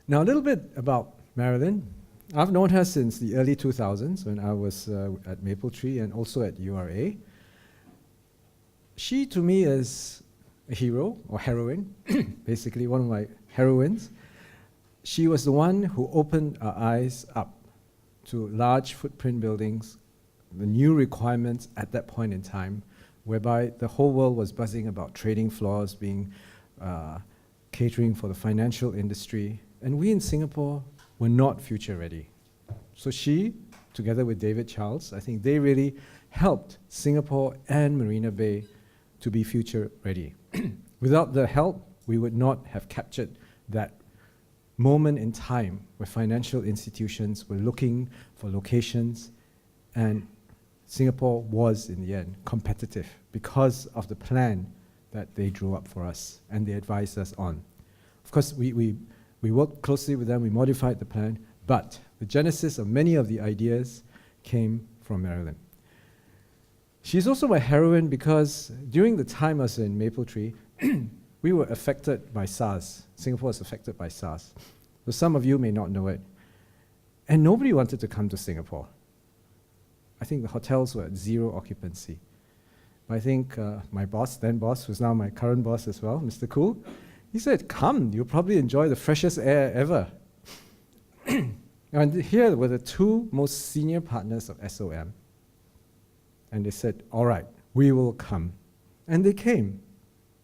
Now, a little bit about Marilyn. I've known her since the early 2000s when I was at Mapletree and also at URA. She, to me, is a hero or heroine, basically one of my heroines. She was the one who opened our eyes up to large footprint buildings, the new requirements at that point in time, whereby the whole world was buzzing about trading floors being catering for the financial industry. And we in Singapore were not future ready. So she, together with David Charles, I think they really helped Singapore and Marina Bay to be future ready. Without their help, we would not have captured that moment in time where financial institutions were looking for locations, and Singapore was, in the end, competitive because of the plan that they drew up for us and they advised us on. Of course, we worked closely with them, we modified the plan, but the genesis of many of the ideas came from Marilyn. She's also my heroine because during the time I was in Mapletree, we were affected by SARS. Singapore was affected by SARS. So some of you may not know it. And nobody wanted to come to Singapore. I think the hotels were at 0 occupancy. But I think my boss, then boss, who's now my current boss as well, Mr. Koo, he said, come, you'll probably enjoy the freshest air ever. And here were the two most senior partners of SOM. And they said, all right, we will come. And they came.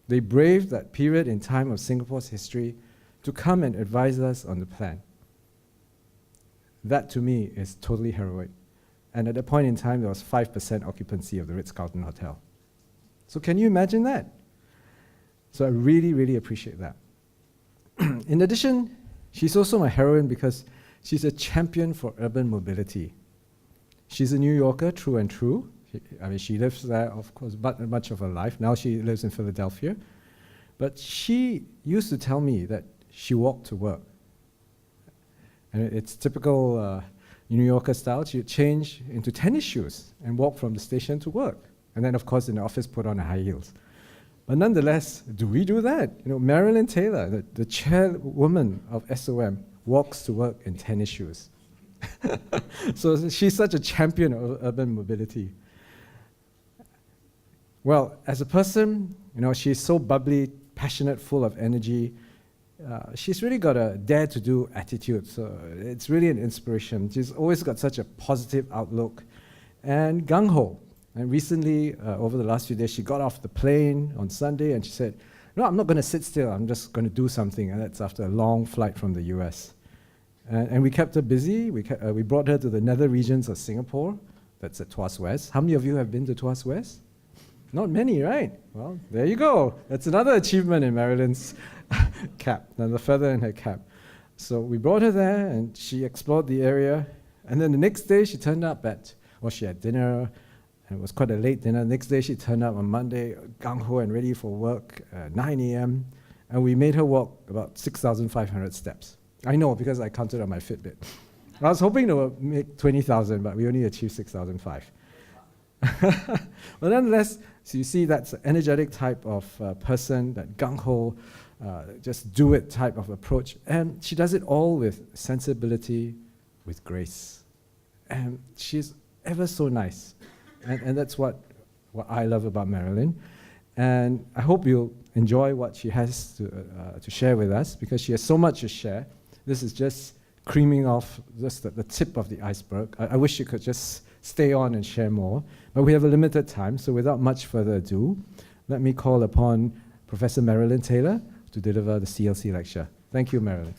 They braved that period in time of Singapore's history to come and advise us on the plan. That, to me, is totally heroic. And at that point in time, there was 5% occupancy of the Ritz-Carlton Hotel. So can you imagine that? So I really, really appreciate that. In addition, she's also my heroine because she's a champion for urban mobility. She's a New Yorker, true and true. She lives there, of course, but much of her life. Now she lives in Philadelphia. But she used to tell me that she walked to work. And it's typical New Yorker style. She would change into tennis shoes and walk from the station to work. And then, of course, in the office, put on her high heels. But nonetheless, do we do that? You know, Marilyn Taylor, the chairwoman of SOM, walks to work in tennis shoes. So she's such a champion of urban mobility. Well, as a person, you know, she's so bubbly, passionate, full of energy. She's really got a dare-to-do attitude, so it's really an inspiration. She's always got such a positive outlook and gung-ho. And recently, over the last few days, she got off the plane on Sunday and she said, no, I'm not going to sit still, I'm just going to do something. And that's after a long flight from the US. And we kept her busy. We brought her to the nether regions of Singapore. That's at Tuas West. How many of you have been to Tuas West? Not many, right? Well, there you go. That's another achievement in Marilyn's cap, another feather in her cap. So we brought her there, and she explored the area. And then the next day, she turned up she had dinner, and it was quite a late dinner. The next day, she turned up on Monday, gung-ho and ready for work at 9 a.m., and we made her walk about 6,500 steps. I know, because I counted on my Fitbit. I was hoping to make 20,000, but we only achieved 6,500. But nonetheless, so you see that's an energetic type of person, that gung-ho, just do it type of approach. And she does it all with sensibility, with grace. And she's ever so nice. And that's what I love about Marilyn. And I hope you'll enjoy what she has to share with us, because she has so much to share. This is just creaming off just the tip of the iceberg. I wish she could just stay on and share more, but we have a limited time, so without much further ado, let me call upon Professor Marilyn Taylor to deliver the CLC lecture. Thank you, Marilyn.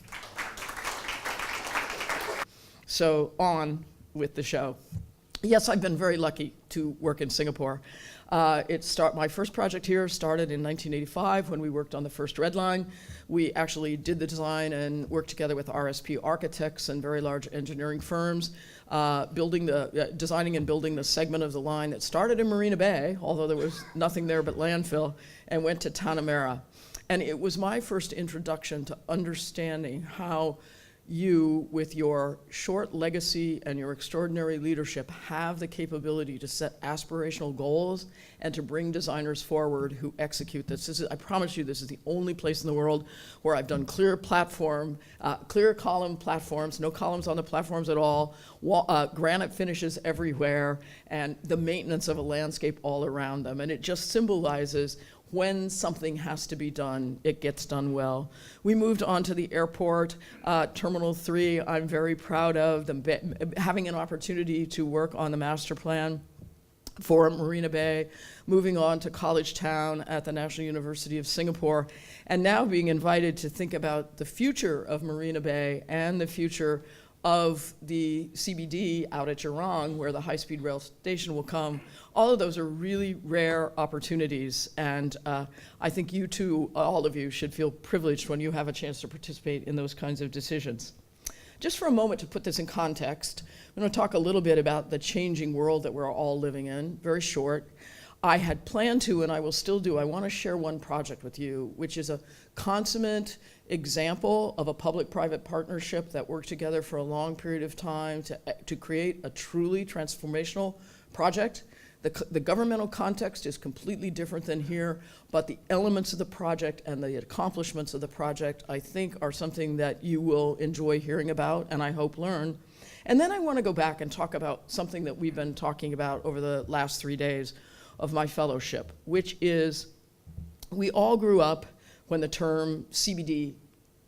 So on with the show. Yes, I've been very lucky to work in Singapore. My first project here started in 1985 when we worked on the first Red Line. We actually did the design and worked together with RSP architects and very large engineering firms, designing and building the segment of the line that started in Marina Bay, although there was nothing there but landfill, and went to Tanah Merah. And it was my first introduction to understanding how you, with your short legacy and your extraordinary leadership, have the capability to set aspirational goals and to bring designers forward who execute this. I promise you, this is the only place in the world where I've done clear column platforms, no columns on the platforms at all, granite finishes everywhere, and the maintenance of a landscape all around them. And it just symbolizes when something has to be done, it gets done well. We moved on to the airport, Terminal 3. I'm very proud of having an opportunity to work on the master plan for Marina Bay, moving on to College Town at the National University of Singapore, and now being invited to think about the future of Marina Bay and the future of the CBD out at Jurong, where the high-speed rail station will come. All of those are really rare opportunities, and I think you too, all of you, should feel privileged when you have a chance to participate in those kinds of decisions. Just for a moment to put this in context, I'm going to talk a little bit about the changing world that we're all living in, very short. I had planned to, and I will still do, I want to share one project with you, which is a consummate example of a public-private partnership that worked together for a long period of time to create a truly transformational project. The governmental context is completely different than here, but the elements of the project and the accomplishments of the project, I think, are something that you will enjoy hearing about and I hope learn. And then I want to go back and talk about something that we've been talking about over the last 3 days of my fellowship, which is we all grew up when the term CBD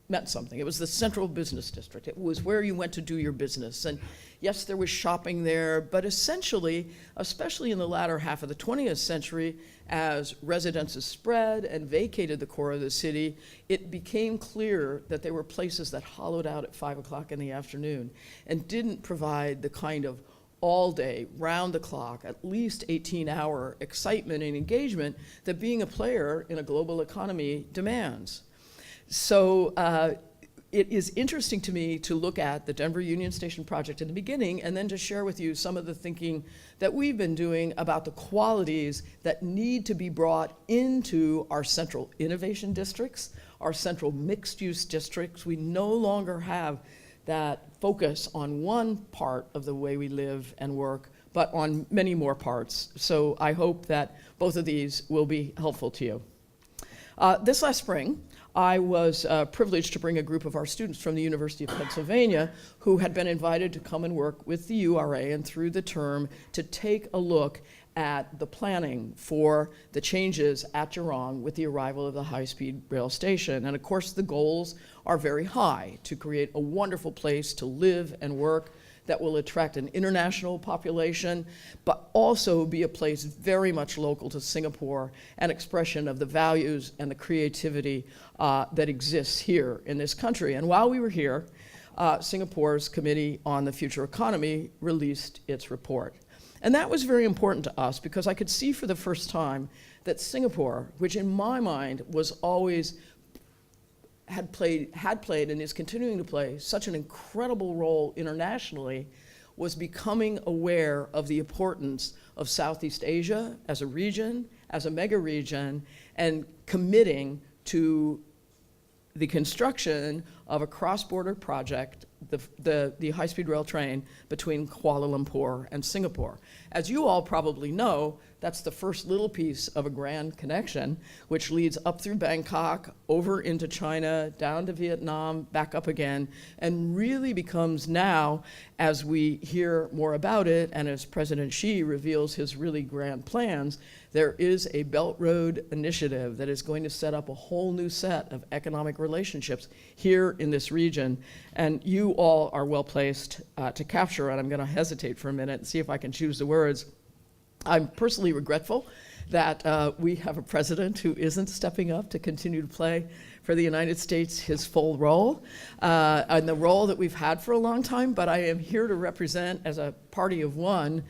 meant something. It was the central business district. It was where you went to do your business. And yes, there was shopping there, but essentially, especially in the latter half of the 20th century, as residences spread and vacated the core of the city, it became clear that there were places that hollowed out at 5 o'clock in the afternoon and didn't provide the kind of all day, round the clock, at least 18-hour excitement and engagement that being a player in a global economy demands. So it is interesting to me to look at the Denver Union Station project in the beginning and then to share with you some of the thinking that we've been doing about the qualities that need to be brought into our central innovation districts, our central mixed-use districts. We no longer have that focus on one part of the way we live and work, but on many more parts. So I hope that both of these will be helpful to you. This last spring, I was privileged to bring a group of our students from the University of Pennsylvania who had been invited to come and work with the URA and through the term to take a look at the planning for the changes at Jurong with the arrival of the high-speed rail station. And of course, the goals are very high: to create a wonderful place to live and work that will attract an international population, but also be a place very much local to Singapore, an expression of the values and the creativity that exists here in this country. And while we were here, Singapore's Committee on the Future Economy released its report. And that was very important to us because I could see for the first time that Singapore, which in my mind was always had played and is continuing to play such an incredible role internationally, was becoming aware of the importance of Southeast Asia as a region, as a mega region, and committing to the construction of a cross-border project, the high-speed rail train between Kuala Lumpur and Singapore. As you all probably know, that's the first little piece of a grand connection, which leads up through Bangkok, over into China, down to Vietnam, back up again, and really becomes now, as we hear more about it, and as President Xi reveals his really grand plans, there is a Belt Road Initiative that is going to set up a whole new set of economic relationships here in this region. And you all are well placed to capture, and I'm going to hesitate for a minute and see if I can choose the words. I'm personally regretful that we have a president who isn't stepping up to continue to play for the United States his full role, and the role that we've had for a long time, but I am here to represent, as a party of one,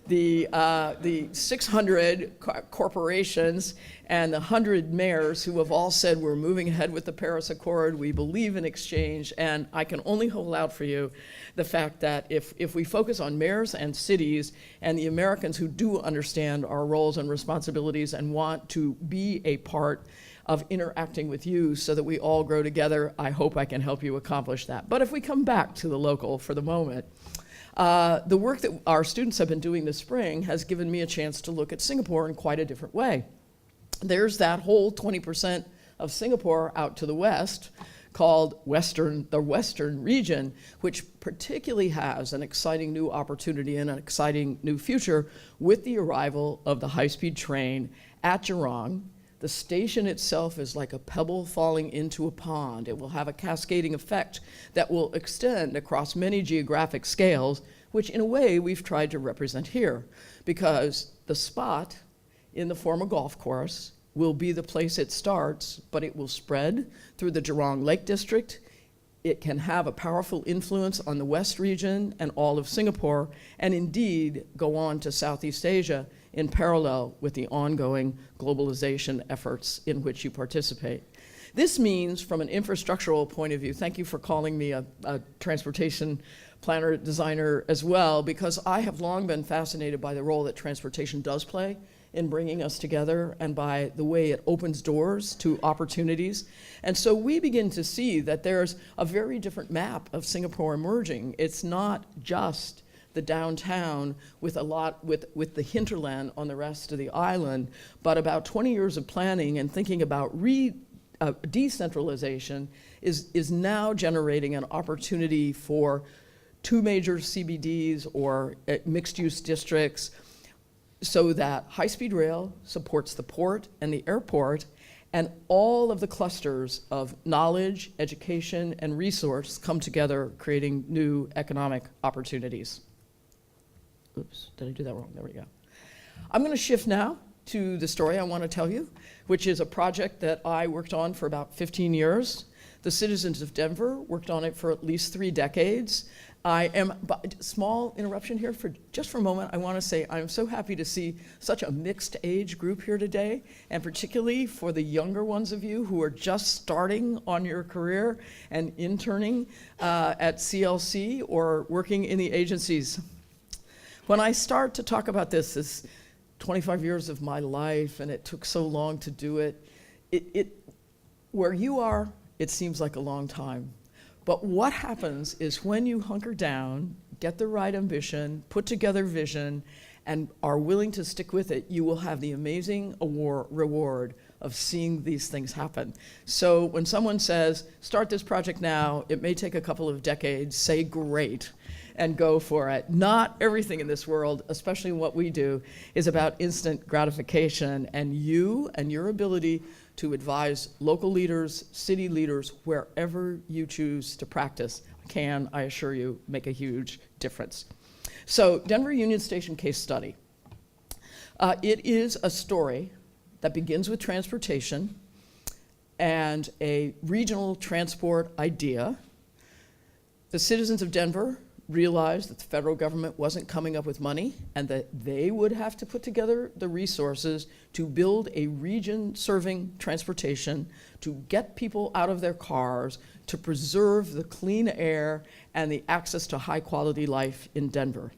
the 600 corporations and the 100 mayors who have all said we're moving ahead with the Paris Accord, we believe in exchange, and I can only hold out for you the fact that if we focus on mayors and cities and the Americans who do understand our roles and responsibilities and want to be a part of interacting with you so that we all grow together. I hope I can help you accomplish that. But if we come back to the local for the moment, the work that our students have been doing this spring has given me a chance to look at Singapore in quite a different way. There's that whole 20% of Singapore out to the west called the Western region, which particularly has an exciting new opportunity and an exciting new future with the arrival of the high-speed train at Jurong. The station itself is like a pebble falling into a pond. It will have a cascading effect that will extend across many geographic scales, which in a way we've tried to represent here, because the spot in the former golf course will be the place it starts, but it will spread through the Jurong Lake District. It can have a powerful influence on the West region and all of Singapore, and indeed go on to Southeast Asia in parallel with the ongoing globalization efforts in which you participate. This means, from an infrastructural point of view, thank you for calling me a transportation planner designer as well, because I have long been fascinated by the role that transportation does play in bringing us together and by the way it opens doors to opportunities. And so we begin to see that there's a very different map of Singapore emerging. It's not just the downtown with the hinterland on the rest of the island, but about 20 years of planning and thinking about decentralization is now generating an opportunity for 2 major CBDs or mixed-use districts, so that high-speed rail supports the port and the airport, and all of the clusters of knowledge, education, and resource come together, creating new economic opportunities. Oops, did I do that wrong? There we go. I'm going to shift now to the story I want to tell you, which is a project that I worked on for about 15 years. The Citizens of Denver worked on it for at least 3 decades. Small interruption here just for a moment. I want to say I'm so happy to see such a mixed age group here today, and particularly for the younger ones of you who are just starting on your career and interning at CLC or working in the agencies. When I start to talk about this 25 years of my life, and it took so long to do it, where you are, it seems like a long time. But what happens is when you hunker down, get the right ambition, put together vision, and are willing to stick with it, you will have the amazing reward of seeing these things happen. So when someone says, start this project now, it may take a couple of decades, say great, and go for it. Not everything in this world, especially what we do, is about instant gratification, and you and your ability to advise local leaders, city leaders, wherever you choose to practice can, I assure you, make a huge difference. So, Denver Union Station case study. It is a story that begins with transportation and a regional transport idea. The citizens of Denver realized that the federal government wasn't coming up with money and that they would have to put together the resources to build a region serving transportation, to get people out of their cars, to preserve the clean air and the access to high quality life in Denver.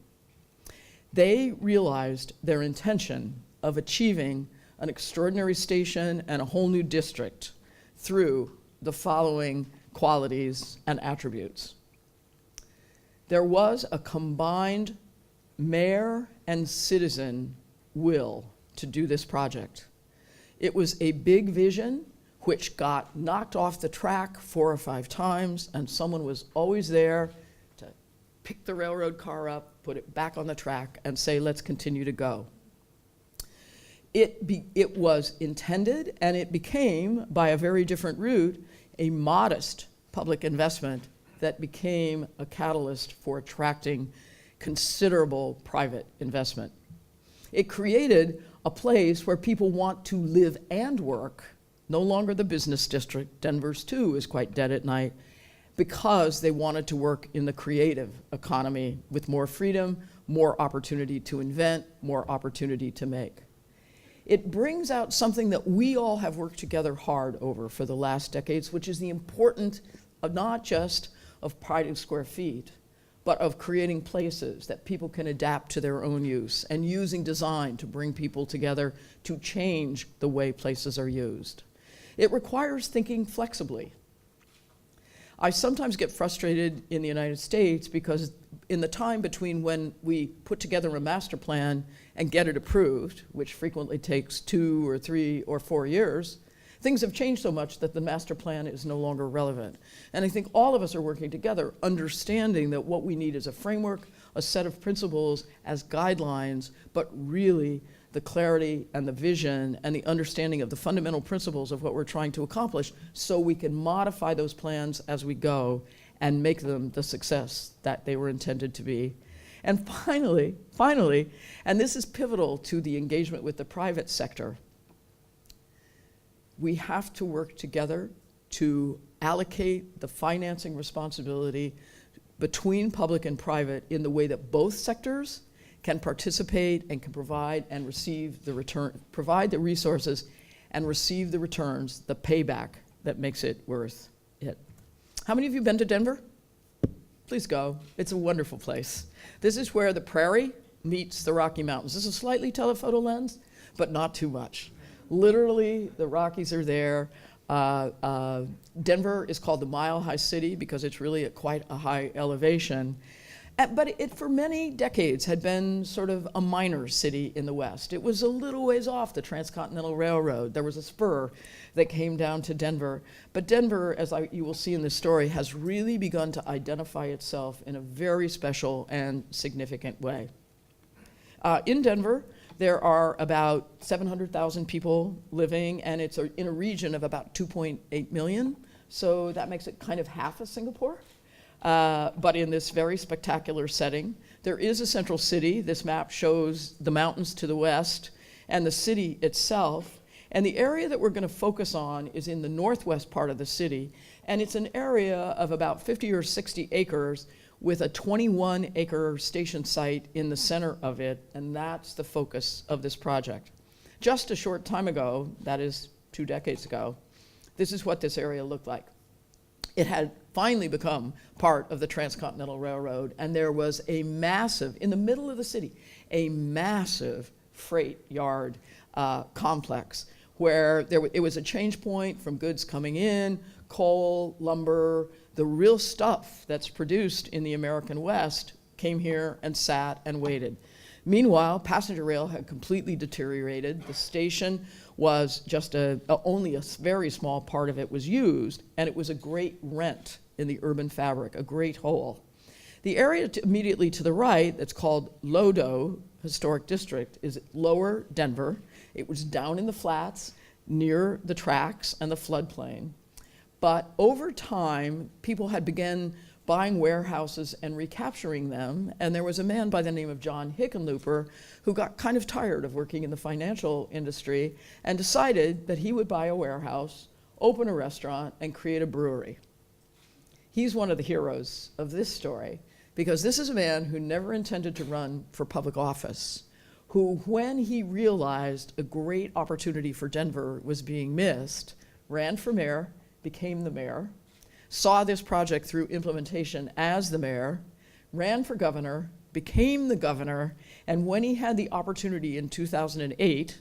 They realized their intention of achieving an extraordinary station and a whole new district through the following qualities and attributes. There was a combined mayor and citizen will to do this project. It was a big vision which got knocked off the track 4 or 5 times, and someone was always there to pick the railroad car up, put it back on the track, and say, let's continue to go. It was intended, and it became, by a very different route, a modest public investment that became a catalyst for attracting considerable private investment. It created a place where people want to live and work, no longer the business district. Denver's too is quite dead at night, because they wanted to work in the creative economy with more freedom, more opportunity to invent, more opportunity to make. It brings out something that we all have worked together hard over for the last decades, which is the importance of not just of pride in square feet, but of creating places that people can adapt to their own use and using design to bring people together to change the way places are used. It requires thinking flexibly. I sometimes get frustrated in the United States because in the time between when we put together a master plan and get it approved, which frequently takes 2 or 3 or 4 years, things have changed so much that the master plan is no longer relevant. And I think all of us are working together, understanding that what we need is a framework, a set of principles as guidelines, but really the clarity and the vision and the understanding of the fundamental principles of what we're trying to accomplish so we can modify those plans as we go and make them the success that they were intended to be. And finally, and this is pivotal to the engagement with the private sector, we have to work together to allocate the financing responsibility between public and private in the way that both sectors can participate and can provide and receive the return, provide the resources and receive the returns, the payback that makes it worth it. How many of you been to Denver? Please go. It's a wonderful place. This is where the prairie meets the Rocky Mountains. This is a slightly telephoto lens, but not too much. Literally, the Rockies are there. Denver is called the Mile High City because it's really at quite a high elevation. But it, for many decades, had been sort of a minor city in the West. It was a little ways off the Transcontinental Railroad. There was a spur that came down to Denver. But Denver, as you will see in this story, has really begun to identify itself in a very special and significant way. In Denver, there are about 700,000 people living, and it's in a region of about 2.8 million. So that makes it kind of half of Singapore. But in this very spectacular setting. There is a central city. This map shows the mountains to the west and the city itself. And the area that we're going to focus on is in the northwest part of the city. And it's an area of about 50 or 60 acres with a 21-acre station site in the center of it. And that's the focus of this project. Just a short time ago, that is 2 decades ago, this is what this area looked like. It had finally become part of the Transcontinental Railroad, and there was a massive, in the middle of the city, a massive freight yard complex where it was a change point from goods coming in, coal, lumber, the real stuff that's produced in the American West came here and sat and waited. Meanwhile, passenger rail had completely deteriorated. The station was just only a very small part of it was used, and it was a great rent in the urban fabric, a great hole. The area immediately to the right, that's called Lodo Historic District, is Lower Denver. It was down in the flats near the tracks and the floodplain. But over time, people had begun buying warehouses and recapturing them, and there was a man by the name of John Hickenlooper who got kind of tired of working in the financial industry and decided that he would buy a warehouse, open a restaurant, and create a brewery. He's one of the heroes of this story because this is a man who never intended to run for public office, who, when he realized a great opportunity for Denver was being missed, ran for mayor, became the mayor, saw this project through implementation as the mayor, ran for governor, became the governor, and when he had the opportunity in 2008,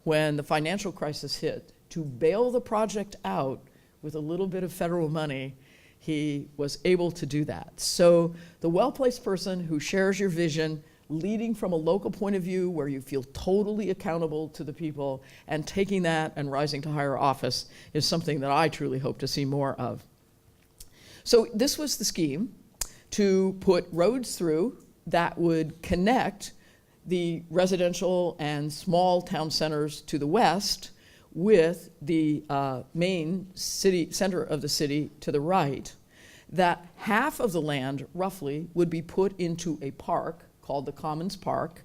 when the financial crisis hit, to bail the project out with a little bit of federal money, he was able to do that. So the well-placed person who shares your vision, leading from a local point of view where you feel totally accountable to the people, and taking that and rising to higher office is something that I truly hope to see more of. So this was the scheme, to put roads through that would connect the residential and small town centers to the west with the main city center of the city to the right. That half of the land, roughly, would be put into a park called the Commons Park,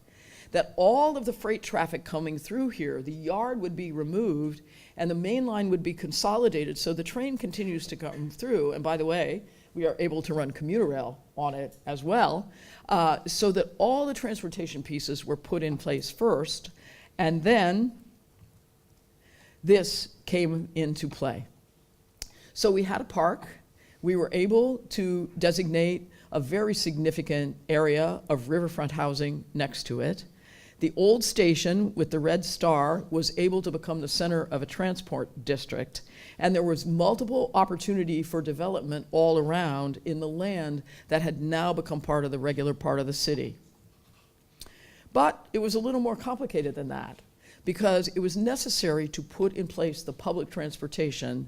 that all of the freight traffic coming through here, the yard would be removed and the main line would be consolidated so the train continues to come through. And by the way, we are able to run commuter rail on it as well, so that all the transportation pieces were put in place first, and then this came into play. So we had a park. We were able to designate a very significant area of riverfront housing next to it. The old station with the red star was able to become the center of a transport district, and there was multiple opportunity for development all around in the land that had now become part of the regular part of the city. But it was a little more complicated than that, because it was necessary to put in place the public transportation,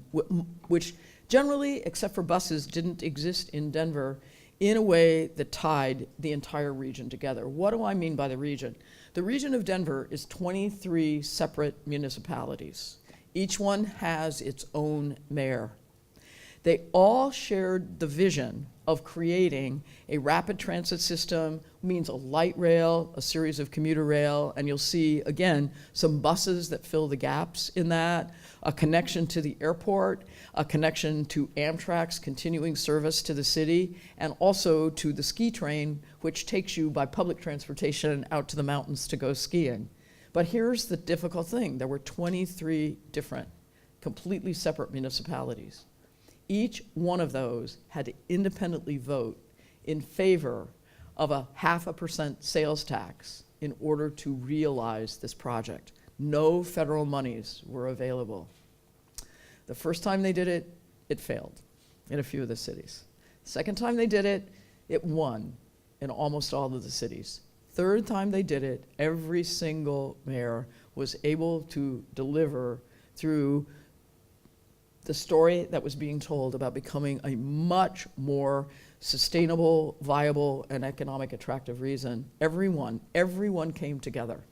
which generally, except for buses, didn't exist in Denver in a way that tied the entire region together. What do I mean by the region? The region of Denver is 23 separate municipalities. Each one has its own mayor. They all shared the vision of creating a rapid transit system, means a light rail, a series of commuter rail, and you'll see, again, some buses that fill the gaps in that, a connection to the airport, a connection to Amtrak's continuing service to the city, and also to the ski train, which takes you by public transportation out to the mountains to go skiing. But here's the difficult thing. There were 23 different, completely separate municipalities. Each one of those had to independently vote in favor of a 0.5% sales tax in order to realize this project. No federal monies were available. The first time they did it, it failed in a few of the cities. Second time they did it, it won in almost all of the cities. Third time they did it, every single mayor was able to deliver through the story that was being told about becoming a much more sustainable, viable, and economic attractive reason. Everyone came together.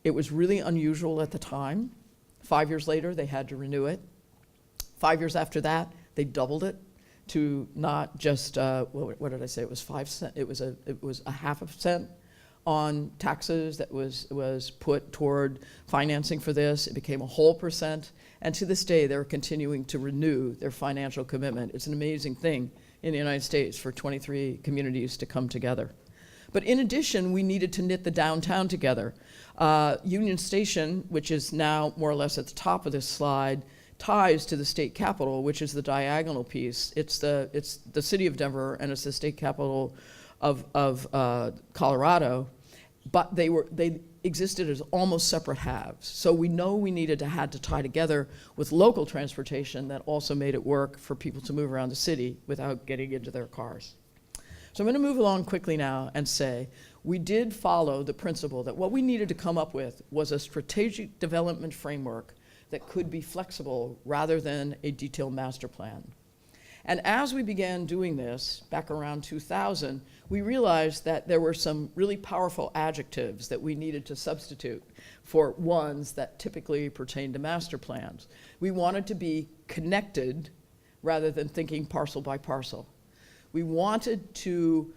It was really unusual at the time. 5 years later, they had to renew it. 5 years after that, they doubled it to not just, what did I say? It was 5 cents. It was a 0.5 cent on taxes that was put toward financing for this. It became a whole percent. And to this day, they're continuing to renew their financial commitment. It's an amazing thing in the United States for 23 communities to come together. But in addition, we needed to knit the downtown together. Union Station, which is now more or less at the top of this slide, ties to the state capitol, which is the diagonal piece. It's the city of Denver, and it's the state capital of Colorado. But they existed as almost separate halves. So we know we had to tie together with local transportation that also made it work for people to move around the city without getting into their cars. So I'm going to move along quickly now and say we did follow the principle that what we needed to come up with was a strategic development framework that could be flexible rather than a detailed master plan. And as we began doing this, back around 2000, we realized that there were some really powerful adjectives that we needed to substitute for ones that typically pertain to master plans. We wanted to be connected rather than thinking parcel by parcel. We wanted to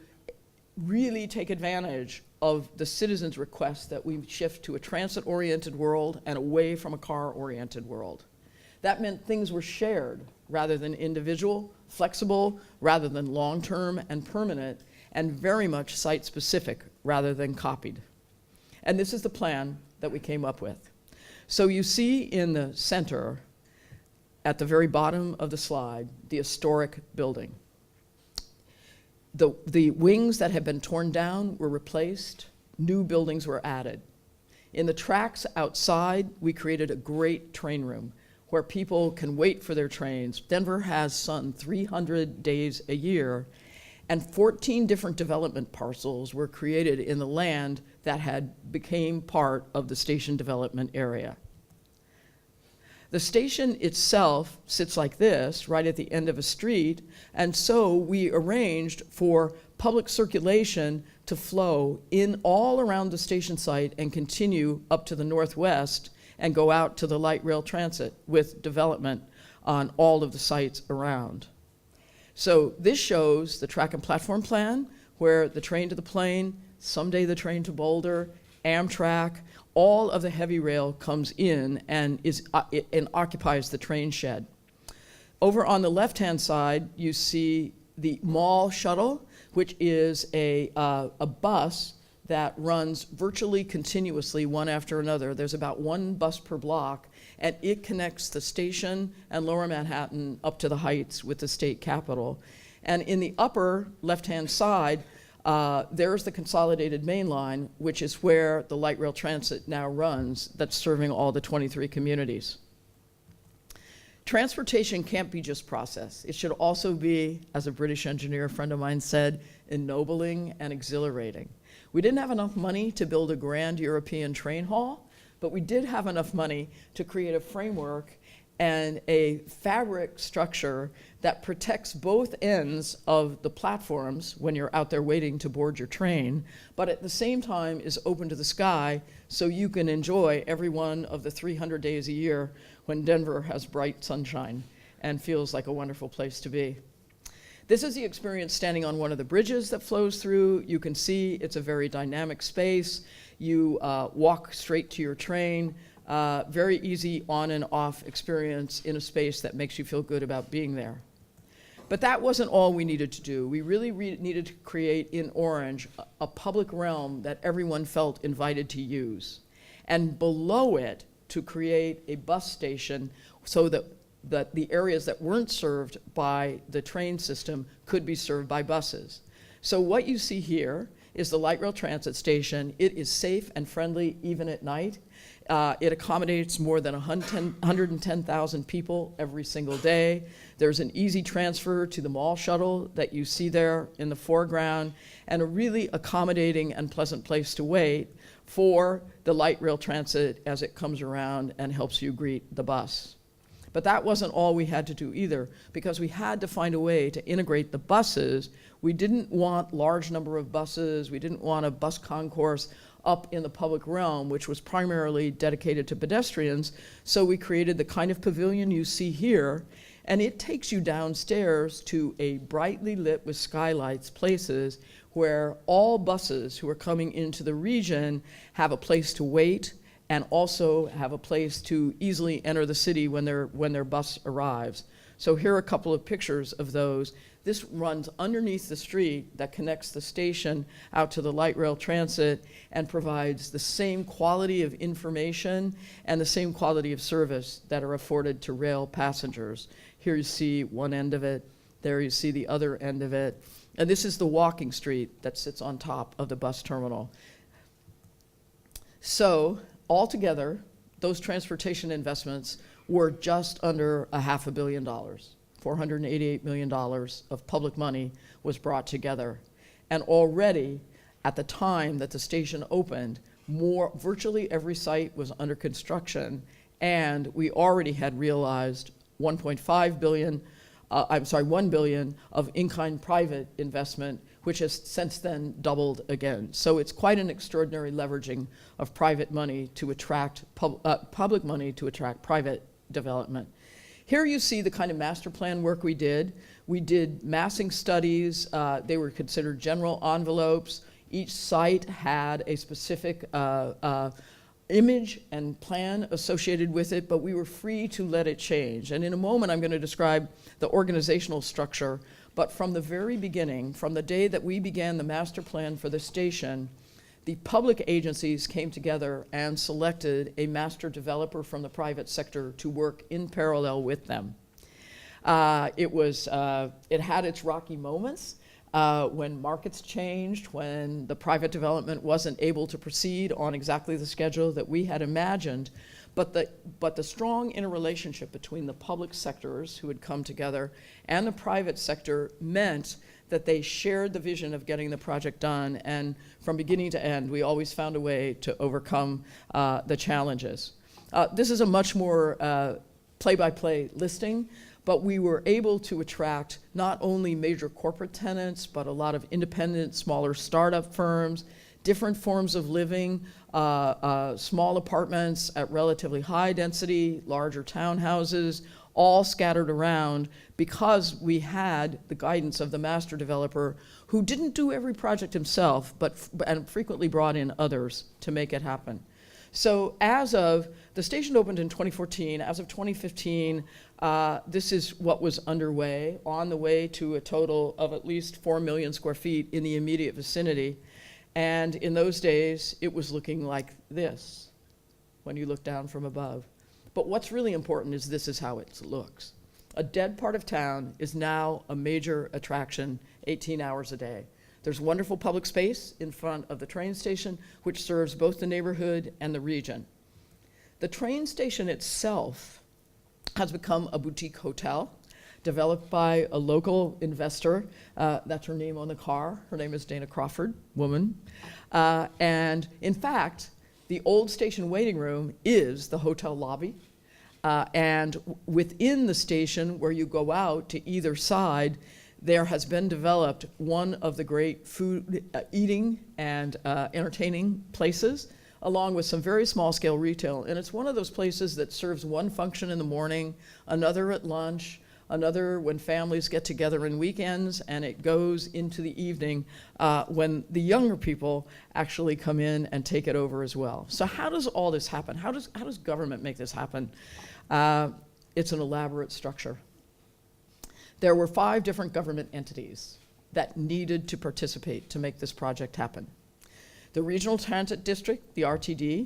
really take advantage of the citizens' request that we shift to a transit-oriented world and away from a car-oriented world. That meant things were shared rather than individual, flexible rather than long-term and permanent, and very much site-specific rather than copied. And this is the plan that we came up with. So you see in the center, at the very bottom of the slide, the historic building. The wings that had been torn down were replaced, new buildings were added. In the tracks outside, we created a great train room where people can wait for their trains. Denver has sun 300 days a year, and 14 different development parcels were created in the land that became part of the station development area. The station itself sits like this, right at the end of a street, and so we arranged for public circulation to flow in all around the station site and continue up to the northwest and go out to the light rail transit with development on all of the sites around. So this shows the track and platform plan, where the train to the Plain, someday the train to Boulder, Amtrak, all of the heavy rail comes in and occupies the train shed. Over on the left-hand side, you see the mall shuttle, which is a bus that runs virtually continuously one after another. There's about one bus per block, and it connects the station and Lower Manhattan up to the Heights with the state capitol. And in the upper left-hand side, There's the consolidated main line, which is where the light rail transit now runs, that's serving all the 23 communities. Transportation can't be just process. It should also be, as a British engineer friend of mine said, ennobling and exhilarating. We didn't have enough money to build a grand European train hall, but we did have enough money to create a framework and a fabric structure that protects both ends of the platforms when you're out there waiting to board your train, but at the same time is open to the sky so you can enjoy every one of the 300 days a year when Denver has bright sunshine and feels like a wonderful place to be. This is the experience standing on one of the bridges that flows through. You can see it's a very dynamic space. You walk straight to your train. Very easy on and off experience in a space that makes you feel good about being there. But that wasn't all we needed to do. We really needed to create in Orange a public realm that everyone felt invited to use. And below it, to create a bus station so that the areas that weren't served by the train system could be served by buses. So what you see here is the light rail transit station. It is safe and friendly even at night. It accommodates more than 110,000 people every single day. There's an easy transfer to the mall shuttle that you see there in the foreground, and a really accommodating and pleasant place to wait for the light rail transit as it comes around and helps you greet the bus. But that wasn't all we had to do either, because we had to find a way to integrate the buses. We didn't want large number of buses. We didn't want a bus concourse up in the public realm, which was primarily dedicated to pedestrians. So we created the kind of pavilion you see here, and it takes you downstairs to a brightly lit with skylights places where all buses who are coming into the region have a place to wait and also have a place to easily enter the city when their bus arrives. So here are a couple of pictures of those. This runs underneath the street that connects the station out to the light rail transit and provides the same quality of information and the same quality of service that are afforded to rail passengers. Here you see one end of it, there you see the other end of it. And this is the walking street that sits on top of the bus terminal. So altogether, those transportation investments were just under $500 million. $488 million of public money was brought together. And already, at the time that the station opened, virtually every site was under construction, and we already had realized $1 billion of in-kind private investment, which has since then doubled again. So it's quite an extraordinary leveraging of private money to attract public money to attract private development. Here you see the kind of master plan work we did. We did massing studies. They were considered general envelopes. Each site had a specific image and plan associated with it, but we were free to let it change. And in a moment, I'm going to describe the organizational structure. But from the very beginning, from the day that we began the master plan for the station, the public agencies came together and selected a master developer from the private sector to work in parallel with them. It had its rocky moments when markets changed, when the private development wasn't able to proceed on exactly the schedule that we had imagined. But the strong interrelationship between the public sectors who had come together and the private sector meant that they shared the vision of getting the project done, and from beginning to end, we always found a way to overcome the challenges. This is a much more play-by-play listing, but we were able to attract not only major corporate tenants, but a lot of independent, smaller startup firms, different forms of living, small apartments at relatively high density, larger townhouses, all scattered around because we had the guidance of the master developer who didn't do every project himself, and frequently brought in others to make it happen. So the station opened in 2014, as of 2015, this is what was underway, on the way to a total of at least 4 million square feet in the immediate vicinity. And in those days, it was looking like this when you look down from above. But what's really important is this is how it looks. A dead part of town is now a major attraction 18 hours a day. There's wonderful public space in front of the train station, which serves both the neighborhood and the region. The train station itself has become a boutique hotel developed by a local investor. That's her name on the car. Her name is Dana Crawford, woman. And in fact, the old station waiting room is the hotel lobby. And within the station, where you go out to either side, there has been developed one of the great food, eating and entertaining places, along with some very small-scale retail. And it's one of those places that serves one function in the morning, another at lunch, another when families get together in weekends, and it goes into the evening when the younger people actually come in and take it over as well. So how does all this happen? How does government make this happen? It's an elaborate structure. There were 5 different government entities that needed to participate to make this project happen. The Regional Transit District, the RTD,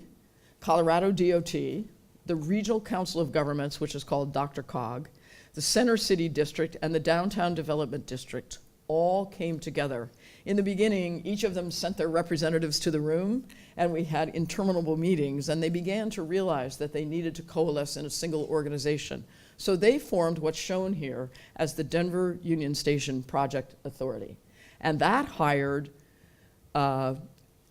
Colorado DOT, the Regional Council of Governments, which is called DRCOG, the Center City District, and the Downtown Development District all came together. In the beginning, each of them sent their representatives to the room, and we had interminable meetings, and they began to realize that they needed to coalesce in a single organization. So they formed what's shown here as the Denver Union Station Project Authority. And that hired under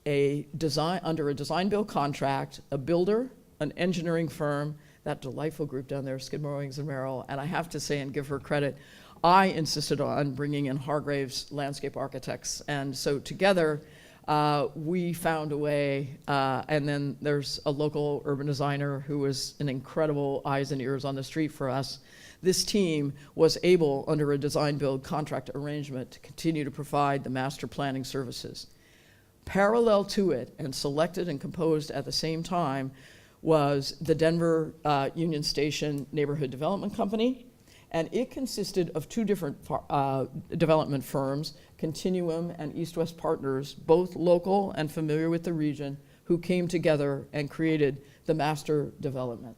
a design-build contract, a builder, an engineering firm, that delightful group down there, Skidmore, Owings & Merrill, and I have to say and give her credit, I insisted on bringing in Hargraves Landscape Architects. And so together, we found a way, and then there's a local urban designer who was an incredible eyes and ears on the street for us. This team was able, under a design-build contract arrangement, to continue to provide the master planning services. Parallel to it, and selected and composed at the same time, was the Denver Union Station Neighborhood Development Company, and it consisted of 2 different development firms, Continuum and East West Partners, both local and familiar with the region, who came together and created the master development.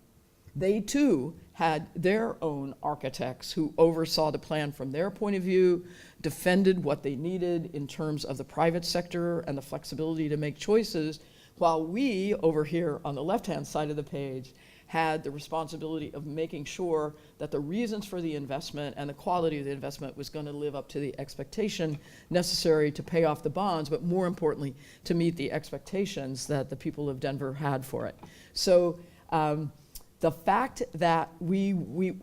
They too had their own architects who oversaw the plan from their point of view, defended what they needed in terms of the private sector and the flexibility to make choices, while we, over here on the left-hand side of the page, had the responsibility of making sure that the reasons for the investment and the quality of the investment was going to live up to the expectation necessary to pay off the bonds, but more importantly, to meet the expectations that the people of Denver had for it. So the fact that there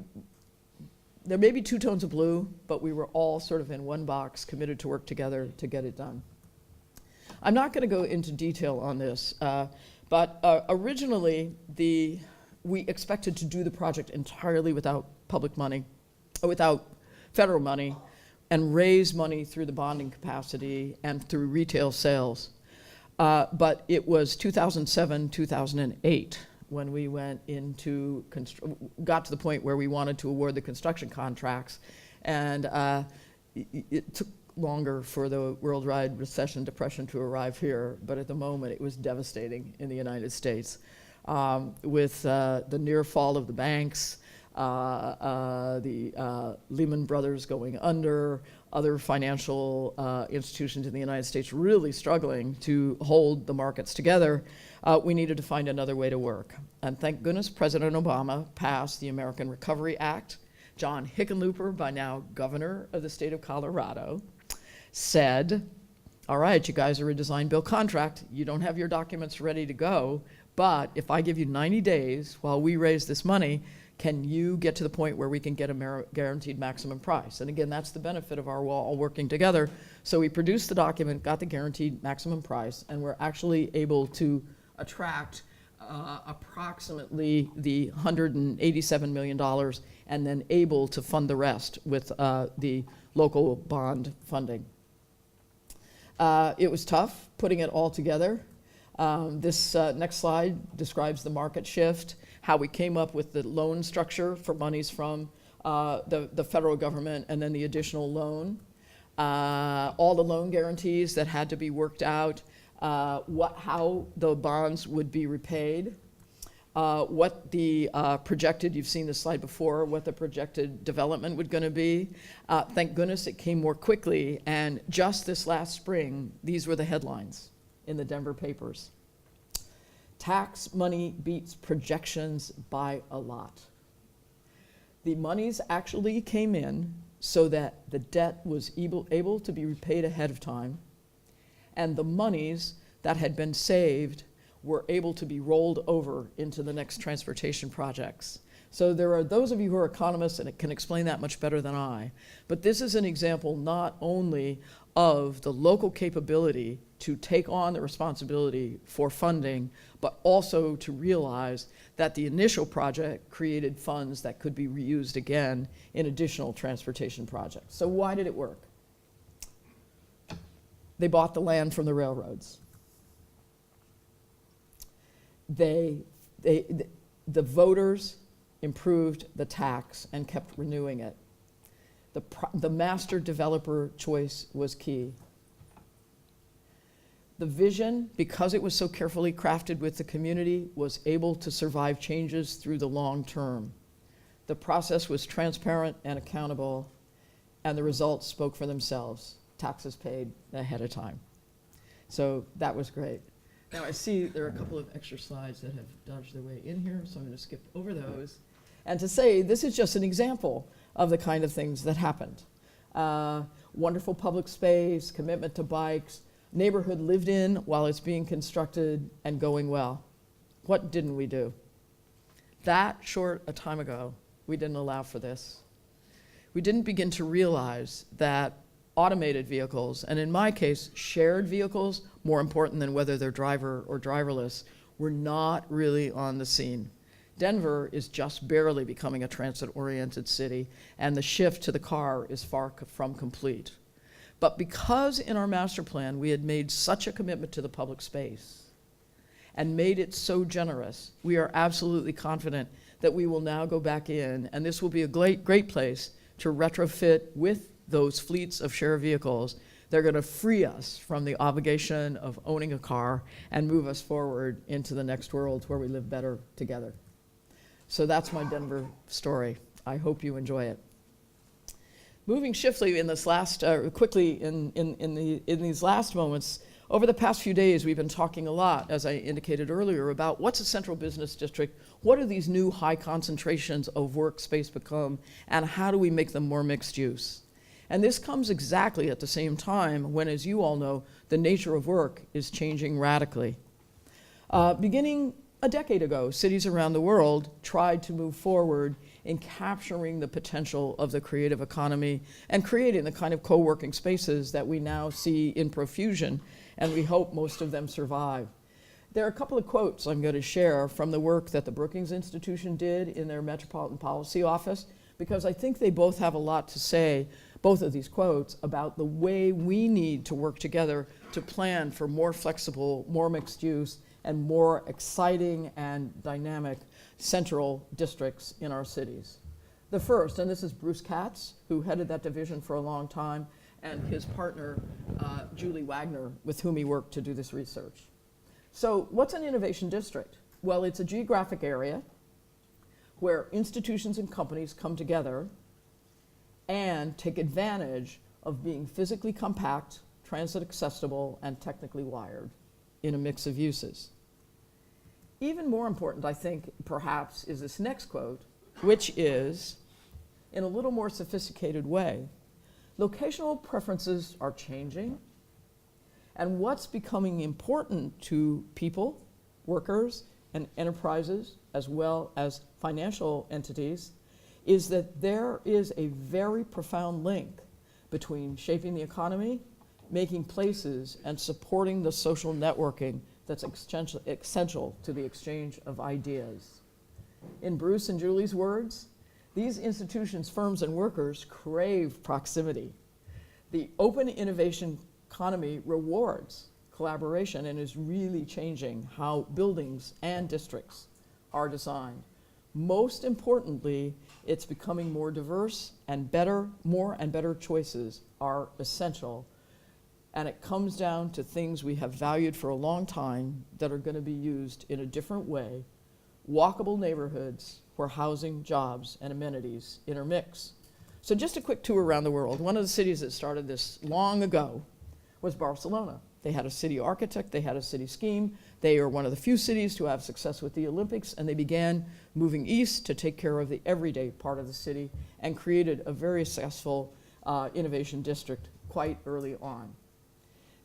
may be 2 tones of blue, but we were all sort of in one box, committed to work together to get it done. I'm not going to go into detail on this, but originally we expected to do the project entirely without public money, without federal money, and raise money through the bonding capacity and through retail sales. But it was 2007, 2008 when we went into, got to the point where we wanted to award the construction contracts, and it took longer for the worldwide recession, depression to arrive here, but at the moment it was devastating in the United States. With the near fall of the banks, the Lehman Brothers going under, other financial institutions in the United States really struggling to hold the markets together, we needed to find another way to work. And thank goodness President Obama passed the American Recovery Act. John Hickenlooper, by now governor of the state of Colorado, said, all right, you guys are a design-build contract. You don't have your documents ready to go, but if I give you 90 days while we raise this money, can you get to the point where we can get a guaranteed maximum price? And again, that's the benefit of our all working together. So we produced the document, got the guaranteed maximum price, and we're actually able to attract approximately the $187 million, and then able to fund the rest with the local bond funding. It was tough putting it all together. This next slide describes the market shift, how we came up with the loan structure for monies from the federal government, and then the additional loan. All the loan guarantees that had to be worked out, how the bonds would be repaid. what the projected, you've seen this slide before, what the projected development was going to be. Thank goodness it came more quickly, and just this last spring, these were the headlines in the Denver papers. Tax money beats projections by a lot. The monies actually came in so that the debt was able to be repaid ahead of time, and the monies that had been saved were able to be rolled over into the next transportation projects. So there are those of you who are economists and can explain that much better than I, but this is an example not only of the local capability to take on the responsibility for funding, but also to realize that the initial project created funds that could be reused again in additional transportation projects. So why did it work? They bought the land from the railroads. The voters improved the tax and kept renewing it. The master developer choice was key. The vision, because it was so carefully crafted with the community, was able to survive changes through the long term. The process was transparent and accountable, and the results spoke for themselves. Taxes paid ahead of time. So that was great. Now I see there are a couple of extra slides that have dodged their way in here, so I'm going to skip over those. And to say this is just an example of the kind of things that happened. Wonderful public space, commitment to bikes, neighborhood lived in while it's being constructed and going well. What didn't we do? That short a time ago, we didn't allow for this. We didn't begin to realize that automated vehicles, and in my case, shared vehicles, more important than whether they're driver or driverless, were not really on the scene. Denver is just barely becoming a transit-oriented city, and the shift to the car is far from complete. But because in our master plan we had made such a commitment to the public space and made it so generous, we are absolutely confident that we will now go back in, and this will be a great place to retrofit with those fleets of shared vehicles. They're going to free us from the obligation of owning a car and move us forward into the next world where we live better together. So that's my Denver story. I hope you enjoy it. Moving swiftly in this last, quickly in these last moments, over the past few days we've been talking a lot, as I indicated earlier, about what's a central business district, what do these new high concentrations of workspace become, and how do we make them more mixed use? And this comes exactly at the same time when, as you all know, the nature of work is changing radically. Beginning a decade ago, cities around the world tried to move forward in capturing the potential of the creative economy and creating the kind of co-working spaces that we now see in profusion, and we hope most of them survive. There are a couple of quotes I'm going to share from the work that the Brookings Institution did in their Metropolitan Policy Office, because I think they both have a lot to say, both of these quotes, about the way we need to work together to plan for more flexible, more mixed use, and more exciting and dynamic central districts in our cities. The first, and this is Bruce Katz, who headed that division for a long time, and his partner, Julie Wagner, with whom he worked to do this research. So what's an innovation district? Well, it's a geographic area where institutions and companies come together and take advantage of being physically compact, transit accessible, and technically wired in a mix of uses. Even more important, I think, perhaps, is this next quote, which is, in a little more sophisticated way, locational preferences are changing, and what's becoming important to people, workers, and enterprises, as well as financial entities, is that there is a very profound link between shaping the economy, making places, and supporting the social networking that's essential to the exchange of ideas. In Bruce and Julie's words, these institutions, firms, and workers crave proximity. The open innovation economy rewards collaboration and is really changing how buildings and districts are designed. Most importantly, it's becoming more diverse and more and better choices are essential. And it comes down to things we have valued for a long time that are going to be used in a different way walkable neighborhoods where housing, jobs, and amenities intermix. So just a quick tour around the world. One of the cities that started this long ago was Barcelona. They had a city architect, they had a city scheme. They are one of the few cities to have success with the Olympics, and they began moving east to take care of the everyday part of the city and created a very successful innovation district quite early on.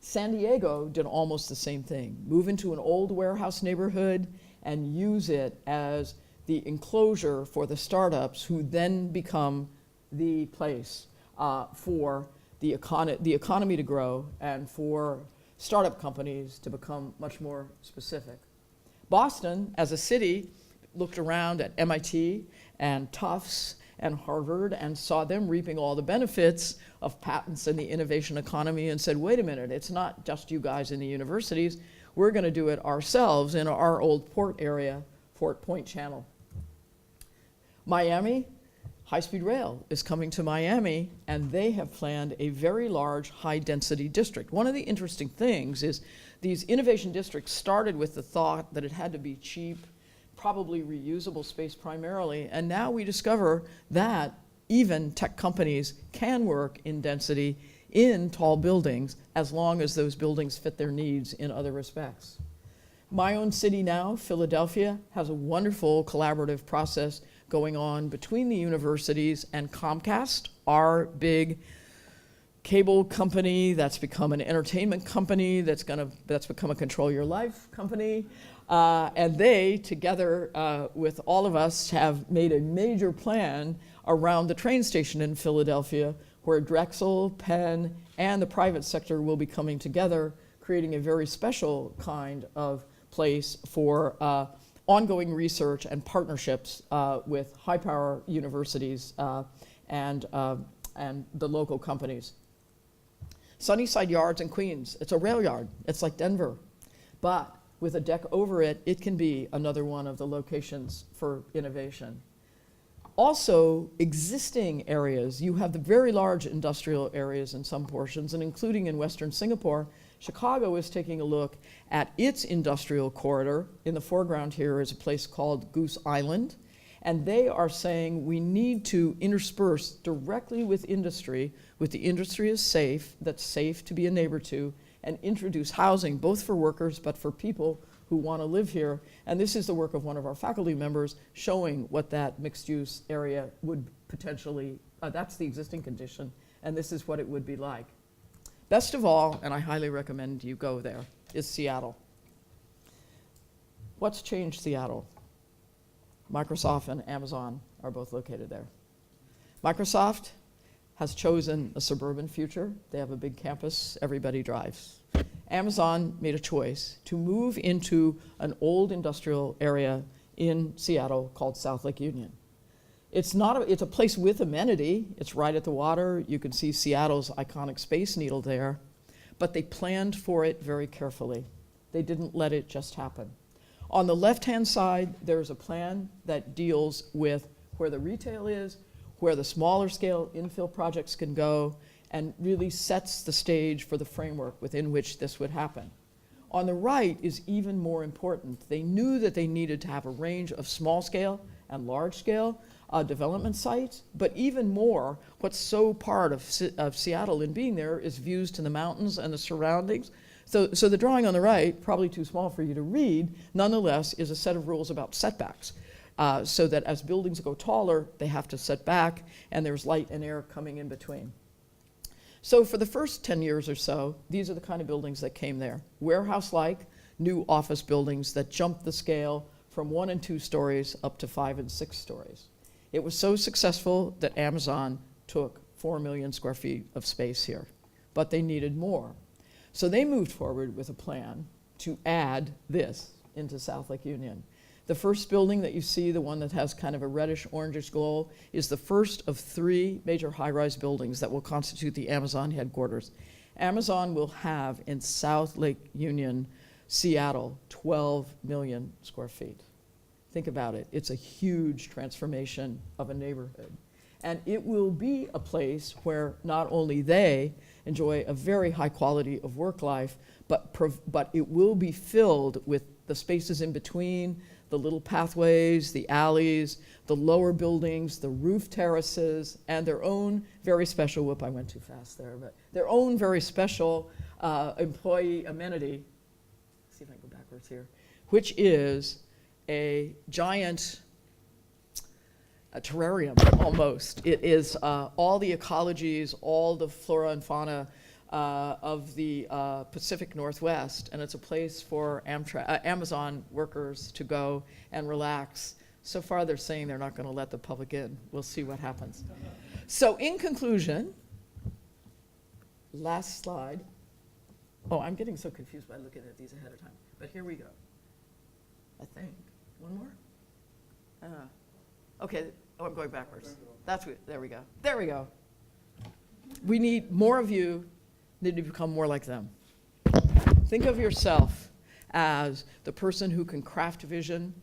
San Diego did almost the same thing. Move into an old warehouse neighborhood and use it as the enclosure for the startups who then become the place for the economy to grow and for startup companies to become much more specific. Boston, as a city, looked around at MIT and Tufts and Harvard and saw them reaping all the benefits of patents and the innovation economy and said, wait a minute, it's not just you guys in the universities. We're going to do it ourselves in our old port area, Fort Point Channel. Miami, high-speed rail is coming to Miami, and they have planned a very large high-density district. One of the interesting things is these innovation districts started with the thought that it had to be cheap, probably reusable space primarily, and now we discover that even tech companies can work in density in tall buildings as long as those buildings fit their needs in other respects. My own city now, Philadelphia, has a wonderful collaborative process going on between the universities and Comcast, our big cable company that's become an entertainment company that's become a control your life company. And they, together with all of us, have made a major plan around the train station in Philadelphia where Drexel, Penn, and the private sector will be coming together, creating a very special kind of place for ongoing research and partnerships with high-power universities and the local companies. Sunnyside Yards in Queens, it's a rail yard. It's like Denver. But with a deck over it, it can be another one of the locations for innovation. Also, existing areas, you have the very large industrial areas in some portions, and including in Western Singapore, Chicago is taking a look at its industrial corridor. In the foreground here is a place called Goose Island, and they are saying we need to intersperse directly with the industry is safe, that's safe to be a neighbor to, and introduce housing both for workers but for people who want to live here. And this is the work of one of our faculty members showing what that mixed use area would potentially, that's the existing condition, and this is what it would be like. Best of all, and I highly recommend you go there, is Seattle. What's changed Seattle? Microsoft and Amazon are both located there. Microsoft has chosen a suburban future. They have a big campus, everybody drives. Amazon made a choice to move into an old industrial area in Seattle called South Lake Union. It's a place with amenity. It's right at the water. You can see Seattle's iconic Space Needle there, but they planned for it very carefully. They didn't let it just happen. On the left-hand side, there's a plan that deals with where the retail is, where the smaller scale infill projects can go, and really sets the stage for the framework within which this would happen. On the right is even more important. They knew that they needed to have a range of small scale and large scale development sites, but even more, what's so part of Seattle in being there is views to the mountains and the surroundings. So the drawing on the right, probably too small for you to read, nonetheless is a set of rules about setbacks. So that as buildings go taller, they have to set back, and there's light and air coming in between. So for the first 10 years or so, these are the kind of buildings that came there. Warehouse-like, new office buildings that jumped the scale from 1 and 2 stories up to 5 and 6 stories. It was so successful that Amazon took 4 million square feet of space here, but they needed more. So they moved forward with a plan to add this into South Lake Union. The first building that you see, the one that has kind of a reddish orangish glow, is the first of 3 major high-rise buildings that will constitute the Amazon headquarters. Amazon will have in South Lake Union, Seattle, 12 million square feet. Think about it. It's a huge transformation of a neighborhood. And it will be a place where not only they enjoy a very high quality of work life, but it will be filled with the spaces in between, the little pathways, the alleys, the lower buildings, the roof terraces, and their own very special, whoop, I went too fast there, but their own very special employee amenity. See if I can go backwards here, which is a giant terrarium almost. It is all the ecologies, all the flora and fauna of the Pacific Northwest, and it's a place for Amazon workers to go and relax. So far, they're saying they're not going to let the public in. We'll see what happens. So in conclusion, last slide. Oh, I'm getting so confused by looking at these ahead of time. But here we go. I think. One more? Okay. Oh, I'm going backwards. That's what, there we go. There we go. We need more of you. Need to become more like them. Think of yourself as the person who can craft vision,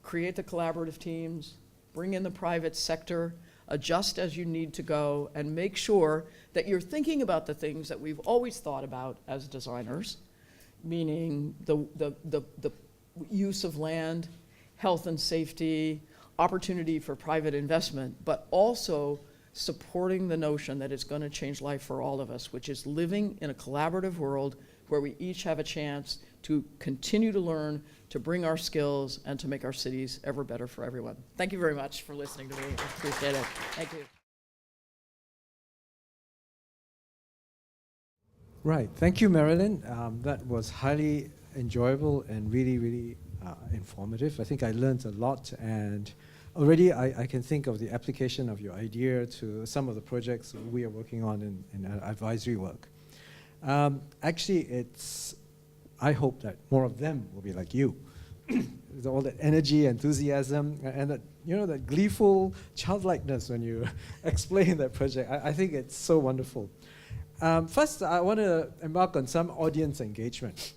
create the collaborative teams, bring in the private sector, adjust as you need to go, and make sure that you're thinking about the things that we've always thought about as designers, meaning the use of land, health and safety, opportunity for private investment, but also supporting the notion that it's going to change life for all of us, which is living in a collaborative world where we each have a chance to continue to learn, to bring our skills, and to make our cities ever better for everyone. Thank you very much for listening to me. I appreciate it. Thank you. Right. Thank you, Marilyn. That was highly enjoyable and really, really informative. I think I learned a lot, and already I can think of the application of your idea to some of the projects we are working on in our advisory work. Actually, I hope that more of them will be like you. With all that energy, enthusiasm, and that, that gleeful childlikeness when you explain that project. I think it's so wonderful. First, I want to embark on some audience engagement.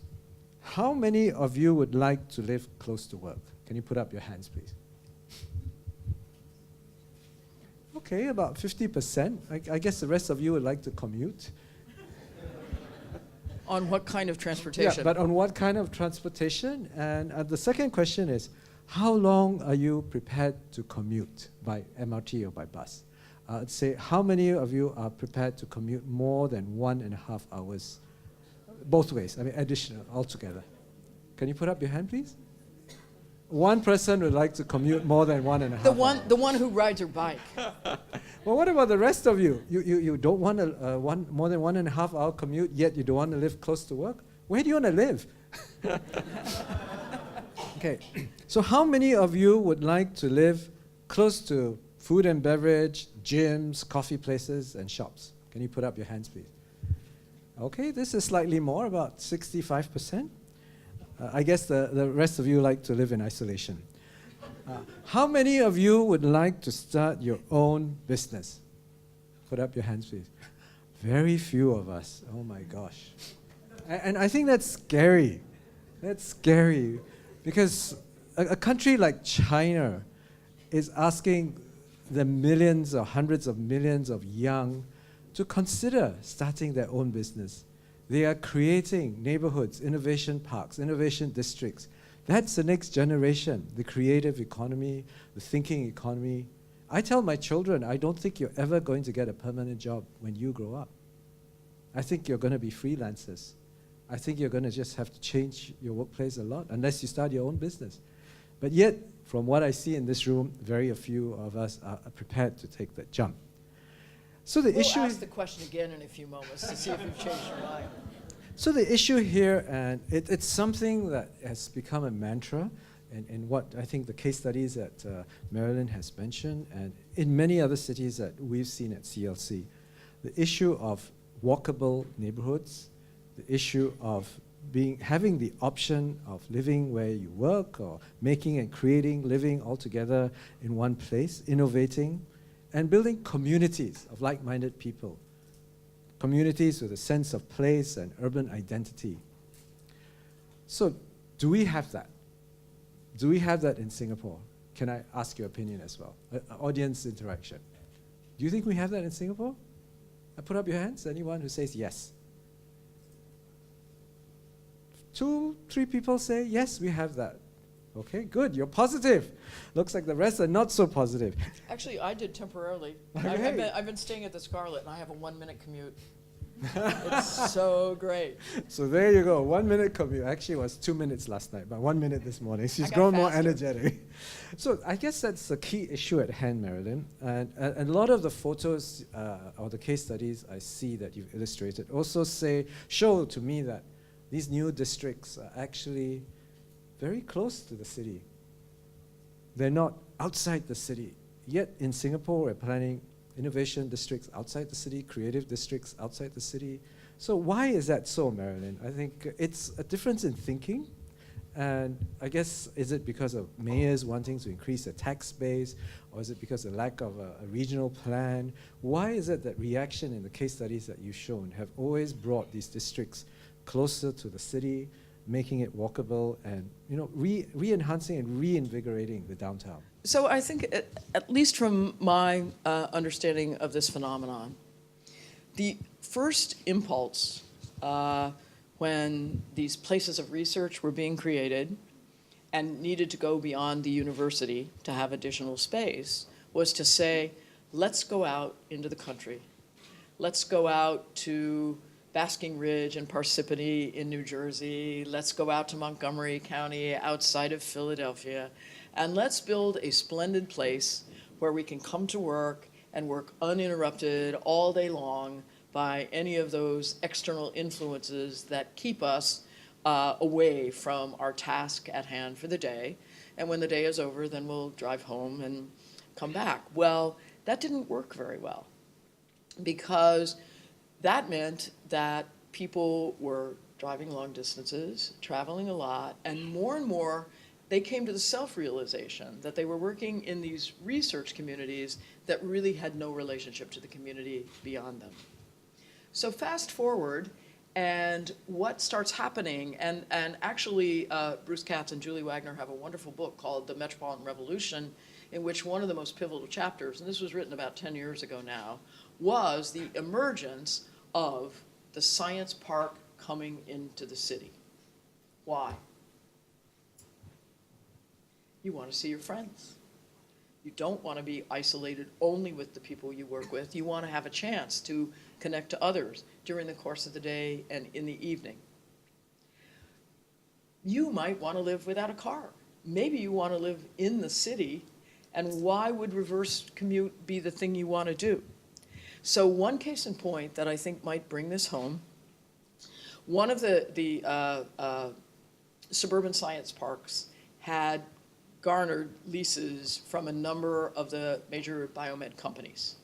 How many of you would like to live close to work? Can you put up your hands, please? Okay, about 50%. I guess the rest of you would like to commute. On what kind of transportation? Yeah, but on what kind of transportation? And the second question is, how long are you prepared to commute by MRT or by bus? Say, how many of you are prepared to commute more than 1.5 hours? Both ways, additional, altogether. Can you put up your hand, please? One person would like to commute more than 1.5 hours. The one who rides her bike. Well, what about the rest of you? You don't want a more than 1.5 hour commute, yet you don't want to live close to work? Where do you want to live? Okay, so how many of you would like to live close to food and beverage, gyms, coffee places, and shops? Can you put up your hands, please? Okay, this is slightly more, about 65%. I guess the rest of you like to live in isolation. How many of you would like to start your own business? Put up your hands, please. Very few of us. Oh my gosh. And I think that's scary. That's scary. Because a country like China is asking the millions or hundreds of millions of young to consider starting their own business. They are creating neighborhoods, innovation parks, innovation districts. That's the next generation, the creative economy, the thinking economy. I tell my children, I don't think you're ever going to get a permanent job when you grow up. I think you're going to be freelancers. I think you're going to just have to change your workplace a lot unless you start your own business. But yet, from what I see in this room, very few of us are prepared to take that jump. So the issue We'll ask the question again in a few moments to see if you've changed your mind. So the issue here, and it's something that has become a mantra in what I think the case studies that Marilyn has mentioned, and in many other cities that we've seen at CLC, the issue of walkable neighborhoods, the issue of having the option of living where you work, or making and creating, living all together in one place, innovating, and building communities of like-minded people. Communities with a sense of place and urban identity. So, do we have that? Do we have that in Singapore? Can I ask your opinion as well? Audience interaction. Do you think we have that in Singapore? Put up your hands, anyone who says yes. 2, 3 people say, yes, we have that. Okay, good. You're positive. Looks like the rest are not so positive. Actually, I did temporarily. Okay. I've been staying at the Scarlet, and I have a 1-minute commute. It's so great. So there you go. 1 minute commute. Actually, it was 2 minutes last night, but 1 minute this morning. She's got grown more faster. energetic. So I guess that's the key issue at hand, Marilyn. And a lot of the photos or the case studies I see that you've illustrated also show to me that these new districts are actually very close to the city. They're not outside the city. Yet in Singapore, we're planning innovation districts outside the city, creative districts outside the city. So why is that so, Marilyn? I think it's a difference in thinking. And I guess, is it because of mayors wanting to increase their tax base, or is it because of the lack of a regional plan? Why is it that reaction in the case studies that you've shown have always brought these districts closer to the city, making it walkable and re-enhancing and reinvigorating the downtown? So I think, at least from my understanding of this phenomenon, the first impulse when these places of research were being created and needed to go beyond the university to have additional space was to say, let's go out into the country. Let's go out to Basking Ridge and Parsippany in New Jersey. Let's go out to Montgomery County outside of Philadelphia. And let's build a splendid place where we can come to work and work uninterrupted all day long by any of those external influences that keep us away from our task at hand for the day. And when the day is over, then we'll drive home and come back. Well, that didn't work very well, because that meant that people were driving long distances, traveling a lot, and more they came to the self-realization that they were working in these research communities that really had no relationship to the community beyond them. So fast forward, and what starts happening, and actually Bruce Katz and Julie Wagner have a wonderful book called The Metropolitan Revolution, in which one of the most pivotal chapters, and this was written about 10 years ago now, was the emergence of the science park coming into the city. Why? You want to see your friends. You don't want to be isolated only with the people you work with. You want to have a chance to connect to others during the course of the day and in the evening. You might want to live without a car. Maybe you want to live in the city, and why would reverse commute be the thing you want to do? So one case in point that I think might bring this home, one of the suburban science parks had garnered leases from a number of the major biomed companies.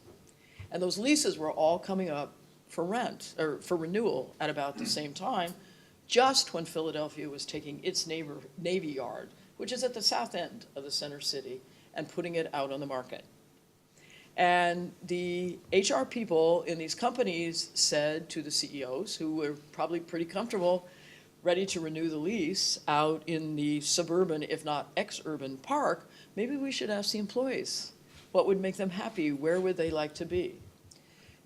And those leases were all coming up for rent, or for renewal at about the same time, just when Philadelphia was taking its Navy Yard, which is at the south end of the center city, and putting it out on the market. And the HR people in these companies said to the CEOs, who were probably pretty comfortable, ready to renew the lease out in the suburban, if not ex-urban park, maybe we should ask the employees what would make them happy, where would they like to be?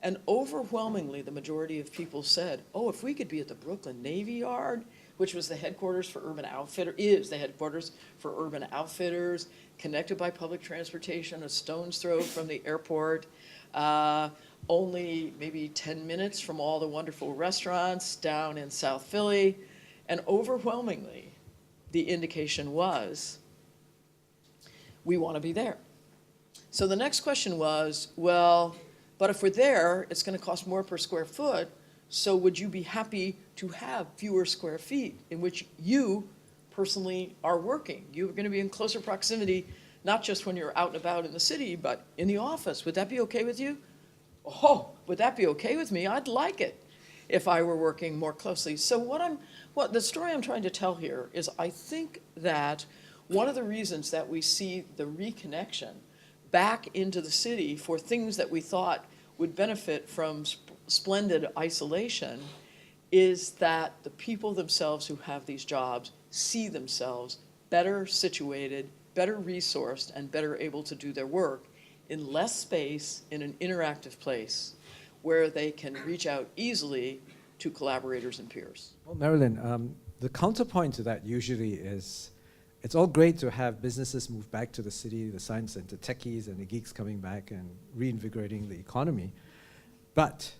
And overwhelmingly, the majority of people said, oh, if we could be at the Brooklyn Navy Yard, which was the headquarters for Urban Outfitters, is the headquarters for Urban Outfitters, connected by public transportation, a stone's throw from the airport, only maybe 10 minutes from all the wonderful restaurants down in South Philly. And overwhelmingly, the indication was, we want to be there. So the next question was, well, but if we're there, it's going to cost more per square foot, so would you be happy to have fewer square feet in which you personally are working? You're going to be in closer proximity, not just when you're out and about in the city, but in the office. Would that be okay with you? Oh, would that be okay with me? I'd like it if I were working more closely. So what the story I'm trying to tell here is, I think that one of the reasons that we see the reconnection back into the city for things that we thought would benefit from splendid isolation is that the people themselves who have these jobs see themselves better situated, better resourced, and better able to do their work in less space, in an interactive place where they can reach out easily to collaborators and peers. Well, Marilyn, the counterpoint to that usually is it's all great to have businesses move back to the city, the science center, techies and the geeks coming back and reinvigorating the economy. But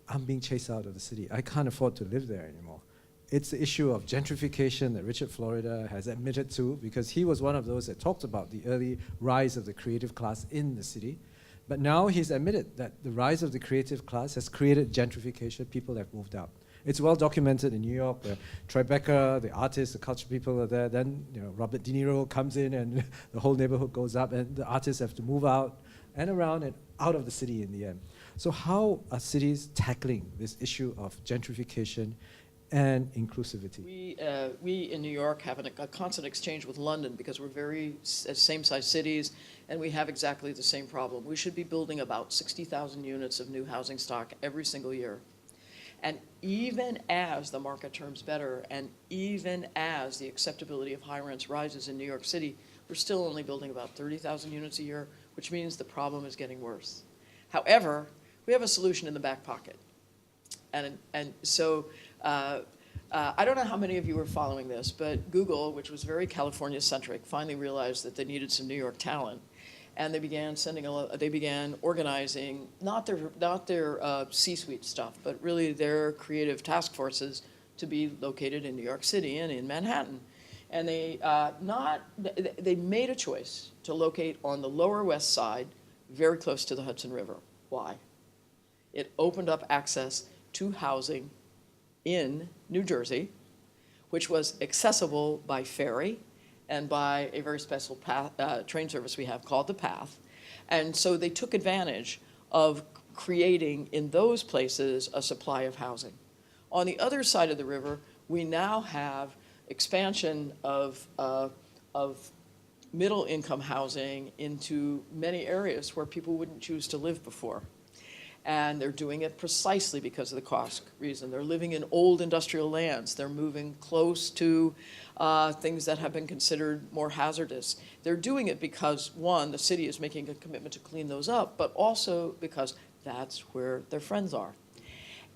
I'm being chased out of the city. I can't afford to live there anymore. It's the issue of gentrification that Richard Florida has admitted to, because he was one of those that talked about the early rise of the creative class in the city. But now he's admitted that the rise of the creative class has created gentrification. People have moved out. It's well documented in New York, where Tribeca, the artists, the culture people are there. Then Robert De Niro comes in and the whole neighborhood goes up, and the artists have to move out and around and out of the city in the end. So how are cities tackling this issue of gentrification and inclusivity? We in New York have a constant exchange with London because we're very same-sized cities, and we have exactly the same problem. We should be building about 60,000 units of new housing stock every single year. And even as the market turns better, and even as the acceptability of high rents rises in New York City, we're still only building about 30,000 units a year, which means the problem is getting worse. However, we have a solution in the back pocket. And so I don't know how many of you are following this, but Google, which was very California-centric, finally realized that they needed some New York talent. And they began organizing not their C-suite stuff, but really their creative task forces to be located in New York City and in Manhattan. And they made a choice to locate on the Lower West Side, very close to the Hudson River. Why? It opened up access to housing in New Jersey, which was accessible by ferry and by a very special train service we have called the PATH. And so they took advantage of creating in those places a supply of housing. On the other side of the river, we now have expansion of middle income housing into many areas where people wouldn't choose to live before. And they're doing it precisely because of the cost reason. They're living in old industrial lands. They're moving close to things that have been considered more hazardous. They're doing it because, one, the city is making a commitment to clean those up, but also because that's where their friends are.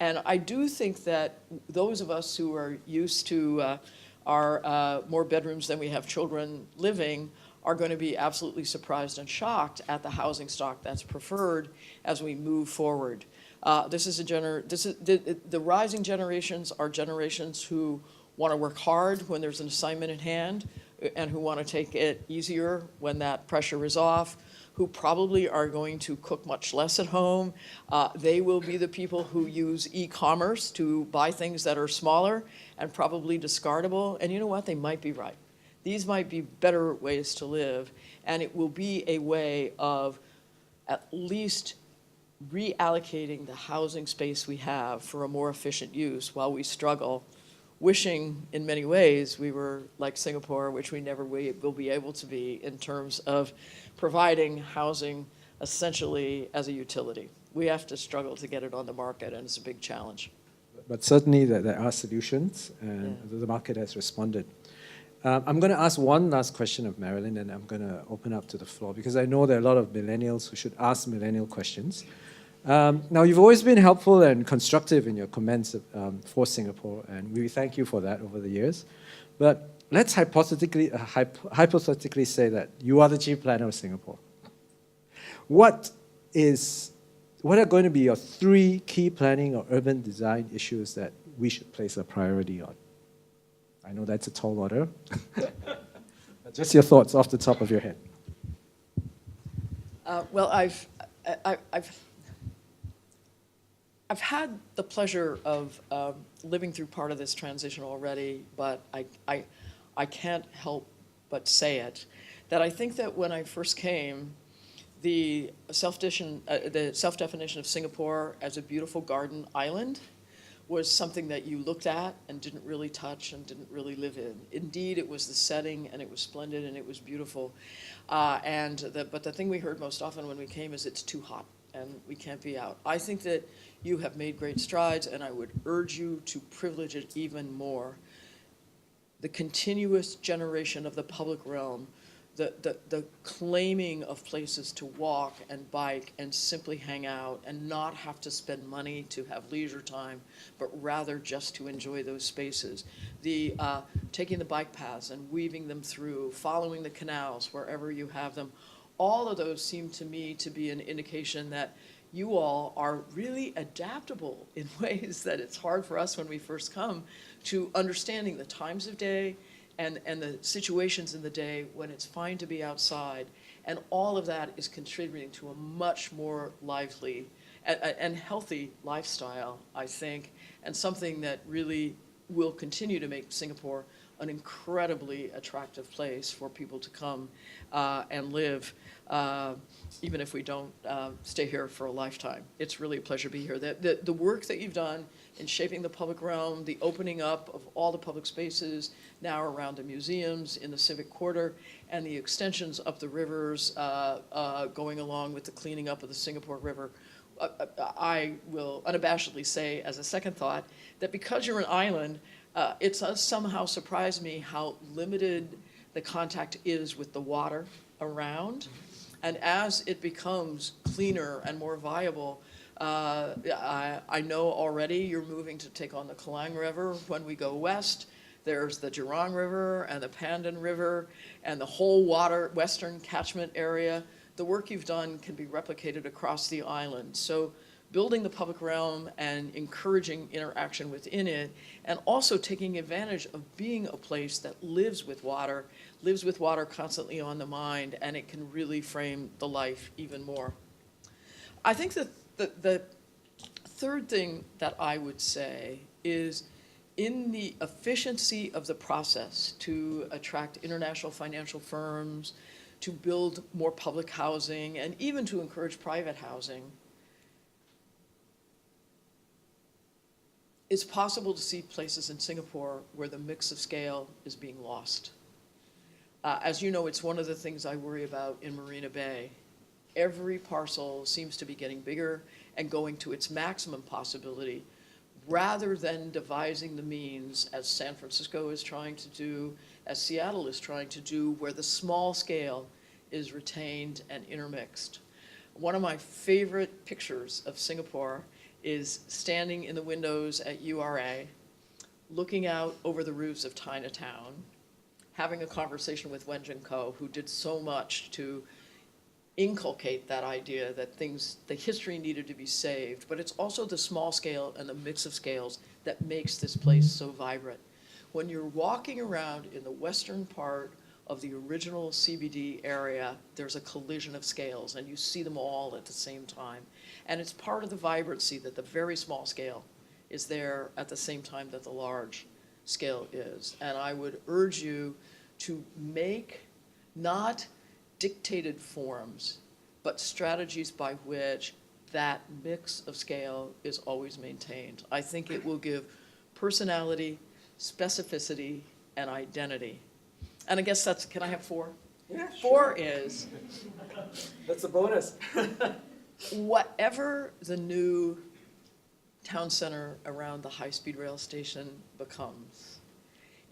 And I do think that those of us who are used to our more bedrooms than we have children living are going to be absolutely surprised and shocked at the housing stock that's preferred as we move forward. The rising generations are generations who want to work hard when there's an assignment at hand and who want to take it easier when that pressure is off, who probably are going to cook much less at home. They will be the people who use e-commerce to buy things that are smaller and probably discardable. And you know what? They might be right. These might be better ways to live, and it will be a way of at least reallocating the housing space we have for a more efficient use while we struggle, wishing in many ways we were like Singapore, which we never will be able to be in terms of providing housing essentially as a utility. We have to struggle to get it on the market, and it's a big challenge. But certainly there are solutions, and the market has responded. I'm going to ask one last question of Marilyn, and I'm going to open up to the floor, because I know there are a lot of millennials who should ask millennial questions. Now, you've always been helpful and constructive in your comments for Singapore, and we thank you for that over the years. But let's hypothetically say that you are the chief planner of Singapore. What are going to be your 3 key planning or urban design issues that we should place a priority on? I know that's a tall order, but just your thoughts off the top of your head. Well, I've had the pleasure of living through part of this transition already, but I can't help but say it, that I think that when I first came, the self-definition of Singapore as a beautiful garden island was something that you looked at and didn't really touch and didn't really live in. Indeed, it was the setting, and it was splendid, and it was beautiful. But the thing we heard most often when we came is it's too hot, and we can't be out. I think that you have made great strides, and I would urge you to privilege it even more. The continuous generation of the public realm the claiming of places to walk and bike and simply hang out and not have to spend money to have leisure time, but rather just to enjoy those spaces. The taking the bike paths and weaving them through, following the canals wherever you have them, all of those seem to me to be an indication that you all are really adaptable in ways that it's hard for us when we first come to understanding the times of day and the situations in the day when it's fine to be outside. And all of that is contributing to a much more lively and healthy lifestyle, I think, and something that really will continue to make Singapore an incredibly attractive place for people to come and live, even if we don't stay here for a lifetime. It's really a pleasure to be here. The work that you've done in shaping the public realm, the opening up of all the public spaces now around the museums, in the civic quarter, and the extensions up the rivers going along with the cleaning up of the Singapore River, I will unabashedly say as a second thought that because you're an island, it does somehow surprise me how limited the contact is with the water around. And as it becomes cleaner and more viable, I know already you're moving to take on the Klang River. When we go west, there's the Jurong River and the Pandan River and the whole western catchment area. The work you've done can be replicated across the island. So building the public realm and encouraging interaction within it, and also taking advantage of being a place that lives with water constantly on the mind, and it can really frame the life even more. I think that the third thing that I would say is in the efficiency of the process to attract international financial firms, to build more public housing, and even to encourage private housing, it's possible to see places in Singapore where the mix of scale is being lost. As you know, it's one of the things I worry about in Marina Bay. Every parcel seems to be getting bigger and going to its maximum possibility, rather than devising the means, as San Francisco is trying to do, as Seattle is trying to do, where the small scale is retained and intermixed. One of my favorite pictures of Singapore is standing in the windows at URA, looking out over the roofs of Chinatown, having a conversation with Wen Jianko, who did so much to inculcate that idea that the history needed to be saved, but it's also the small scale and the mix of scales that makes this place so vibrant. When you're walking around in the western part of the original CBD area, there's a collision of scales, and you see them all at the same time. And it's part of the vibrancy that the very small scale is there at the same time that the large scale is. And I would urge you to make not dictated forms, but strategies by which that mix of scale is always maintained. I think it will give personality, specificity, and identity. And I guess that's, can I have four? Yeah, Four is, That's a bonus. whatever the new town center around the high-speed rail station becomes,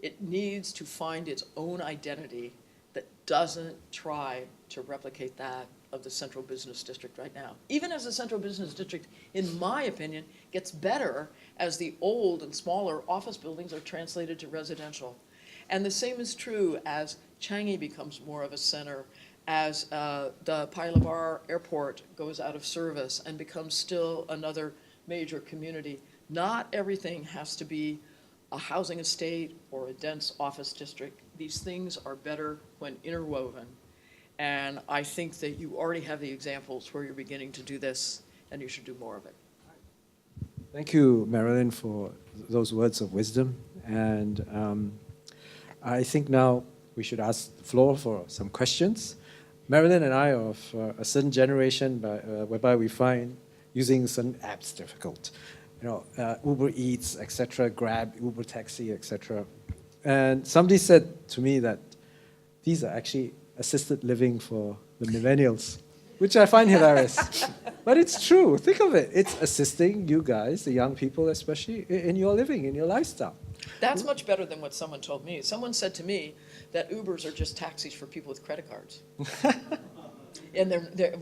it needs to find its own identity that doesn't try to replicate that of the central business district right now. Even as the central business district, in my opinion, gets better as the old and smaller office buildings are translated to residential. And the same is true as Changi becomes more of a center, as the Paya Lebar Airport goes out of service and becomes still another major community. Not everything has to be a housing estate or a dense office district. These things are better when interwoven. And I think that you already have the examples where you're beginning to do this, and you should do more of it. Thank you, Marilyn, for those words of wisdom. And I think now we should ask the floor for some questions. Marilyn and I are of a certain generation whereby we find using certain apps difficult. Uber Eats, etc., Grab, Uber Taxi, etc. And somebody said to me that these are actually assisted living for the millennials, which I find hilarious. But it's true. Think of it. It's assisting you guys, the young people especially, in your living, in your lifestyle. That's much better than what someone told me. Someone said to me that Ubers are just taxis for people with credit cards. And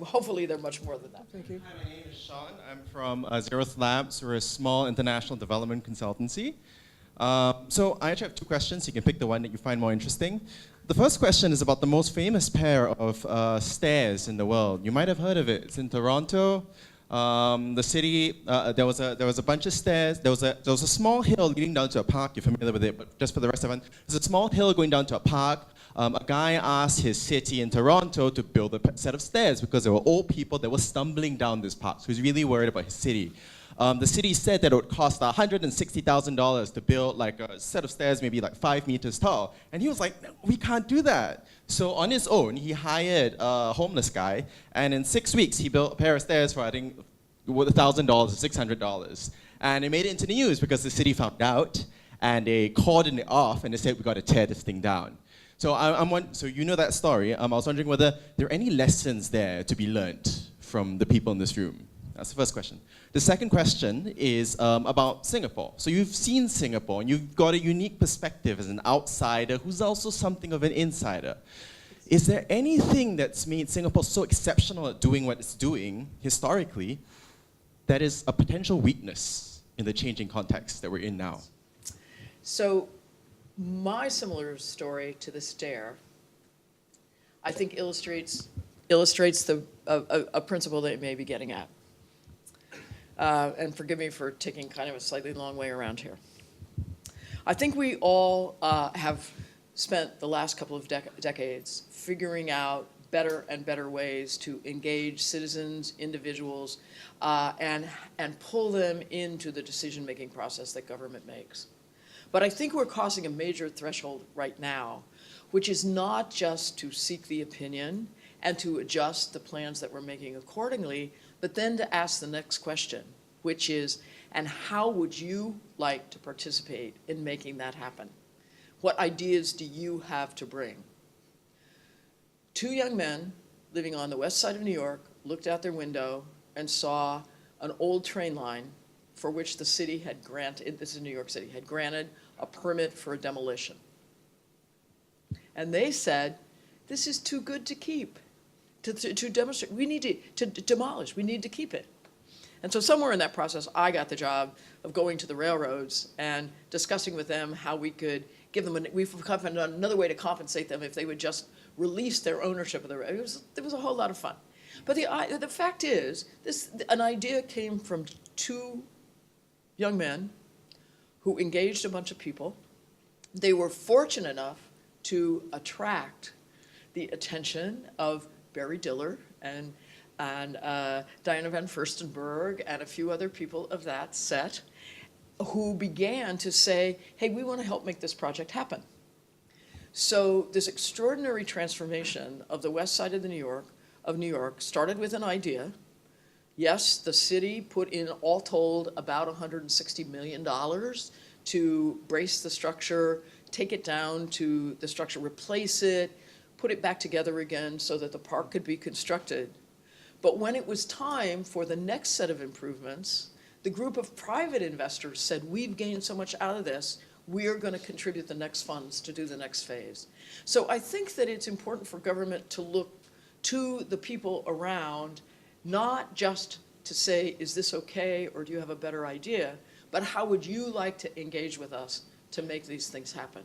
hopefully they're much more than that. Thank you. Hi, my name is Sean. I'm from Zeroth Labs. We're a small international development consultancy. So I actually have two questions. You can pick the one that you find more interesting. The first question is about the most famous pair of stairs in the world. You might have heard of it. It's in Toronto. The city, there was a bunch of stairs. There was a small hill leading down to a park. You're familiar with it, but just for the rest of everyone, there's a small hill going down to a park. A guy asked his city in Toronto to build a set of stairs because there were old people that were stumbling down this park. So he was really worried about his city. The city said that it would cost $160,000 to build like a set of stairs, maybe like 5 meters tall. And he was like, "No, we can't do that." So on his own, he hired a homeless guy, and in 6 weeks, he built a pair of stairs for, I think, $1,000 or $600. And it made it into the news because the city found out, and they cordoned it off, and they said, "We got to tear this thing down." So so you know that story. I was wondering whether there are any lessons there to be learned from the people in this room. That's the first question. The second question is about Singapore. So you've seen Singapore, and you've got a unique perspective as an outsider who's also something of an insider. Is there anything that's made Singapore so exceptional at doing what it's doing historically that is a potential weakness in the changing context that we're in now? So my similar story to the stair, I think illustrates a principle that it may be getting at. And forgive me for taking kind of a slightly long way around here. I think we all have spent the last couple of decades figuring out better and better ways to engage citizens, individuals, and pull them into the decision-making process that government makes. But I think we're crossing a major threshold right now, which is not just to seek the opinion and to adjust the plans that we're making accordingly, but then to ask the next question, which is, and how would you like to participate in making that happen? What ideas do you have to bring? Two young men living on the west side of New York looked out their window and saw an old train line for which the city had granted, this is New York City, had granted a permit for a demolition. And they said, this is too good to keep, to demonstrate. We need to demolish, we need to keep it. And so somewhere in that process, I got the job of going to the railroads and discussing with them how we could give them, we've found another way to compensate them if they would just release their ownership of the railroad. It was a whole lot of fun. But the fact is, an idea came from two young men who engaged a bunch of people. They were fortunate enough to attract the attention of Barry Diller and Diana van Furstenberg and a few other people of that set who began to say, hey, we want to help make this project happen. So this extraordinary transformation of the west side of New York started with an idea. Yes, the city put in, all told, about $160 million to brace the structure, take it down to the structure, replace it, put it back together again so that the park could be constructed. But when it was time for the next set of improvements, the group of private investors said, we've gained so much out of this, we're going to contribute the next funds to do the next phase. So I think that it's important for government to look to the people around, not just to say, is this okay, or do you have a better idea, but how would you like to engage with us to make these things happen?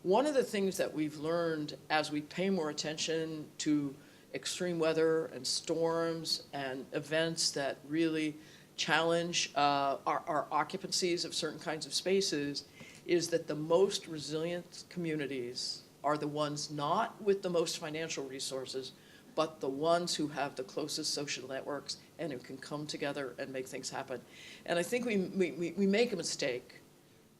One of the things that we've learned as we pay more attention to extreme weather and storms and events that really challenge our occupancies of certain kinds of spaces is that the most resilient communities are the ones not with the most financial resources, but the ones who have the closest social networks and who can come together and make things happen. And I think we make a mistake,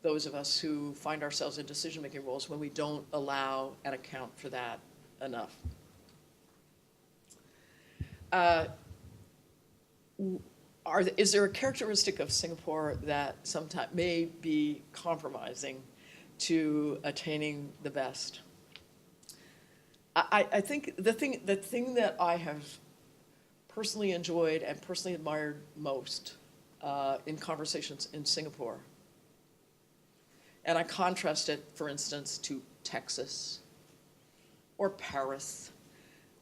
those of us who find ourselves in decision-making roles, when we don't allow and account for that enough. Is there a characteristic of Singapore that sometimes may be compromising to attaining the best? I think the thing that I have personally enjoyed and personally admired most in conversations in Singapore. And I contrast it, for instance, to Texas or Paris,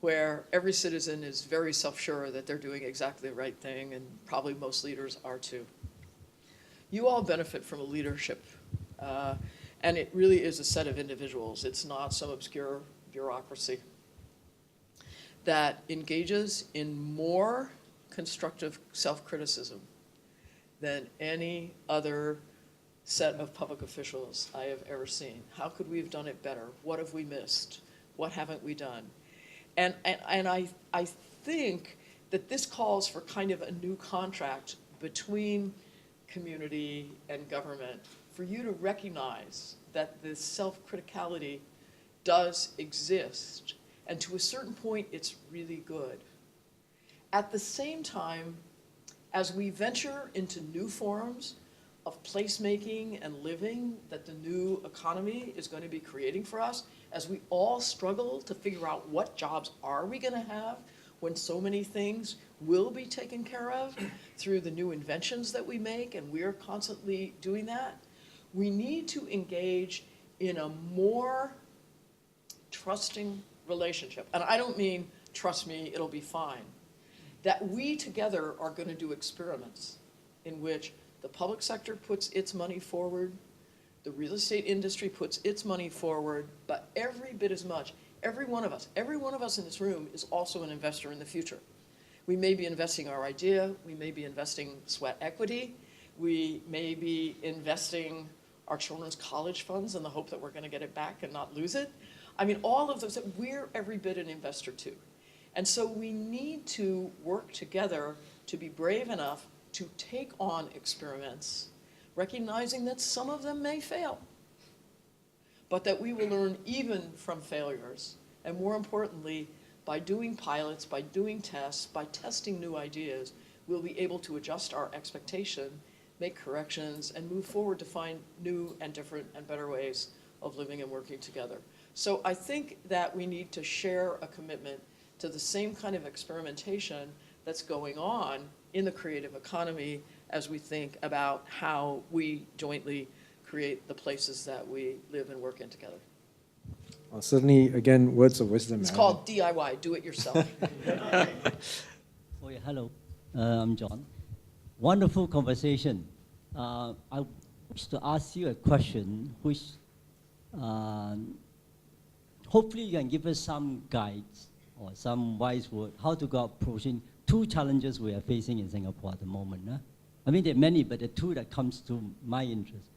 where every citizen is very self-sure that they're doing exactly the right thing, and probably most leaders are too. You all benefit from a leadership, and it really is a set of individuals. It's not some obscure bureaucracy that engages in more constructive self-criticism than any other set of public officials I have ever seen. How could we have done it better? What have we missed? What haven't we done? And I think that this calls for kind of a new contract between community and government, for you to recognize that this self-criticality does exist, and to a certain point, it's really good. At the same time, as we venture into new forms of placemaking and living that the new economy is going to be creating for us, as we all struggle to figure out what jobs are we going to have when so many things will be taken care of through the new inventions that we make, and we're constantly doing that, we need to engage in a more trusting relationship. And I don't mean, trust me, it'll be fine. That we together are going to do experiments in which the public sector puts its money forward, the real estate industry puts its money forward, but every bit as much, every one of us in this room is also an investor in the future. We may be investing our idea, we may be investing sweat equity, we may be investing our children's college funds in the hope that we're going to get it back and not lose it. I mean, all of those, we're every bit an investor too. And so we need to work together to be brave enough to take on experiments, recognizing that some of them may fail, but that we will learn even from failures. And more importantly, by doing pilots, by doing tests, by testing new ideas, we'll be able to adjust our expectation, make corrections, and move forward to find new and different and better ways of living and working together. So I think that we need to share a commitment to the same kind of experimentation that's going on in the creative economy as we think about how we jointly create the places that we live and work in together. Well, certainly, again, words of wisdom. It's Aaron. called DIY, do it yourself. Oh, yeah, hello, I'm John. Wonderful conversation. I wish to ask you a question which hopefully you can give us some guides or some wise word how to go approaching two challenges we are facing in Singapore at the moment. I mean, there are many, but the two that comes to my interest.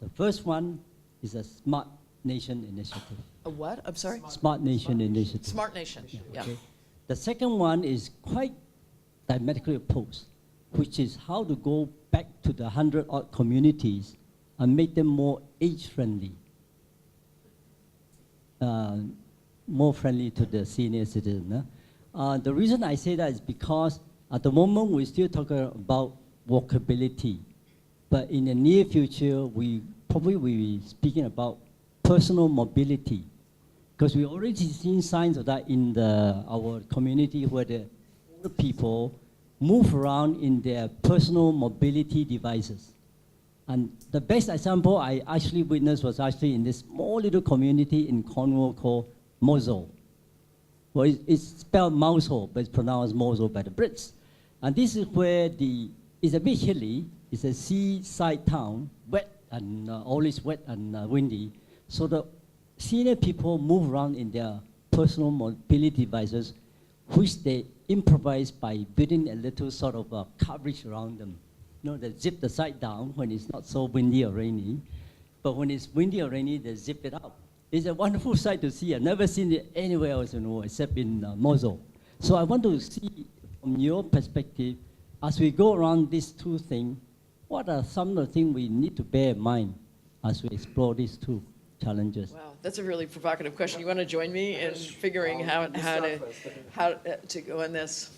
The first one is a Smart Nation initiative. A what? I'm sorry? Smart Nation initiative. Smart Nation, yeah. Okay. The second one is quite diametrically opposed, which is how to go back to the 100-odd communities and make them more age-friendly, more friendly to the senior citizen. The reason I say that is because at the moment we're still talking about walkability, but in the near future we probably will be speaking about personal mobility, because we already seen signs of that in our community where the older people move around in their personal mobility devices. And the best example I actually witnessed was actually in this small little community in Cornwall called Mosul. Well, it's spelled Mosul, but it's pronounced Mosul by the Brits. And this is where it's a bit hilly, it's a seaside town, wet and always wet and windy. So the senior people move around in their personal mobility devices, which they improvise by building a little sort of coverage around them. You know, they zip the side down when it's not so windy or rainy, but when it's windy or rainy, they zip it up. It's a wonderful sight to see. I've never seen it anywhere else, except in Mosul. So I want to see from your perspective, as we go around these two things, what are some of the things we need to bear in mind as we explore these two challenges? Wow, that's a really provocative question. You want to join me in figuring how to go in this?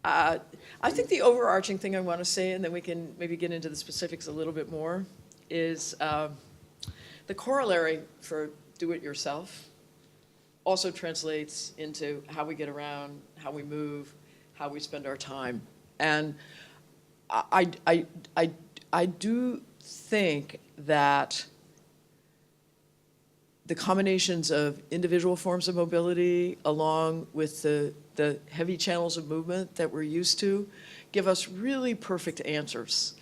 I think the overarching thing I want to say, and then we can maybe get into the specifics a little bit more, is the corollary for do-it-yourself also translates into how we get around, how we move, how we spend our time. And I do think that the combinations of individual forms of mobility along with the heavy channels of movement that we're used to give us really perfect answers.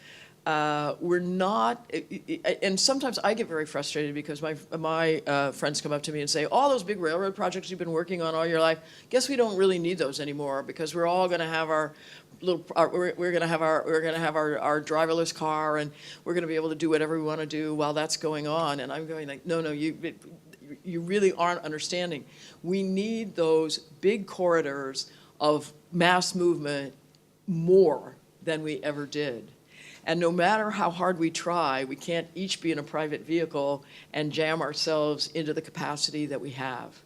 We're not, and sometimes I get very frustrated because my friends come up to me and say, all those big railroad projects you've been working on all your life, guess we don't really need those anymore because we're all going to have our we're going to have our driverless car, and we're going to be able to do whatever we want to do while that's going on. And I'm going like, no, you really aren't understanding. We need those big corridors of mass movement more than we ever did. And no matter how hard we try, we can't each be in a private vehicle and jam ourselves into the capacity that we have.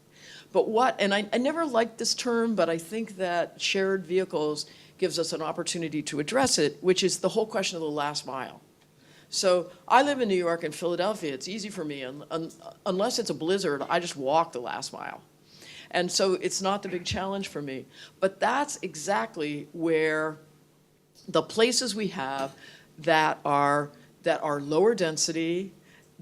But and I never liked this term, but I think that shared vehicles gives us an opportunity to address it, which is the whole question of the last mile. So I live in New York and Philadelphia. It's easy for me. Unless it's a blizzard, I just walk the last mile. And so it's not the big challenge for me. But that's exactly where the places we have that are lower density,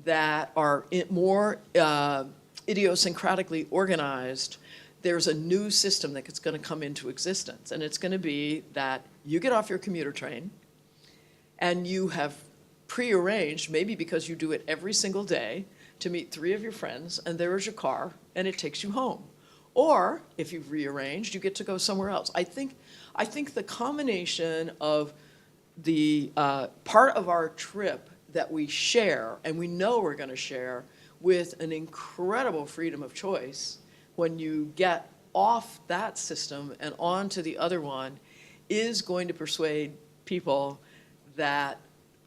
that are more idiosyncratically organized, there's a new system that's going to come into existence. And it's going to be that you get off your commuter train and you have prearranged, maybe because you do it every single day, to meet 3 of your friends, and there is your car, and it takes you home. Or if you've rearranged, you get to go somewhere else. I think the combination of the part of our trip that we share, and we know we're going to share, with an incredible freedom of choice, when you get off that system and onto the other one, is going to persuade people that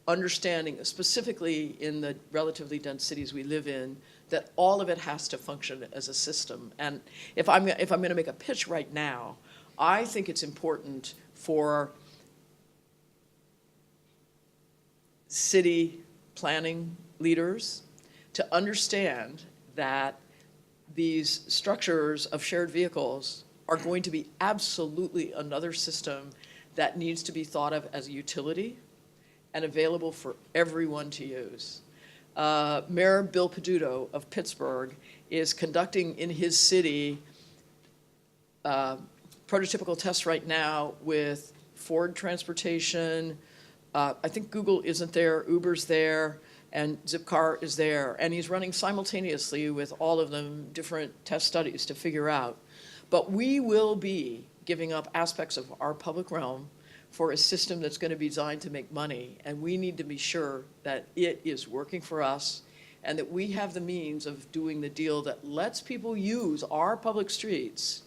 understanding, specifically in the relatively dense cities we live in, that all of it has to function as a system. And if I'm going to make a pitch right now, I think it's important for city planning leaders to understand that these structures of shared vehicles are going to be absolutely another system that needs to be thought of as a utility and available for everyone to use. Mayor Bill Peduto of Pittsburgh is conducting in his city prototypical tests right now with Ford Transportation. I think Google isn't there, Uber's there, and Zipcar is there. And he's running simultaneously with all of them different test studies to figure out. But we will be giving up aspects of our public realm for a system that's going to be designed to make money. And we need to be sure that it is working for us and that we have the means of doing the deal that lets people use our public streets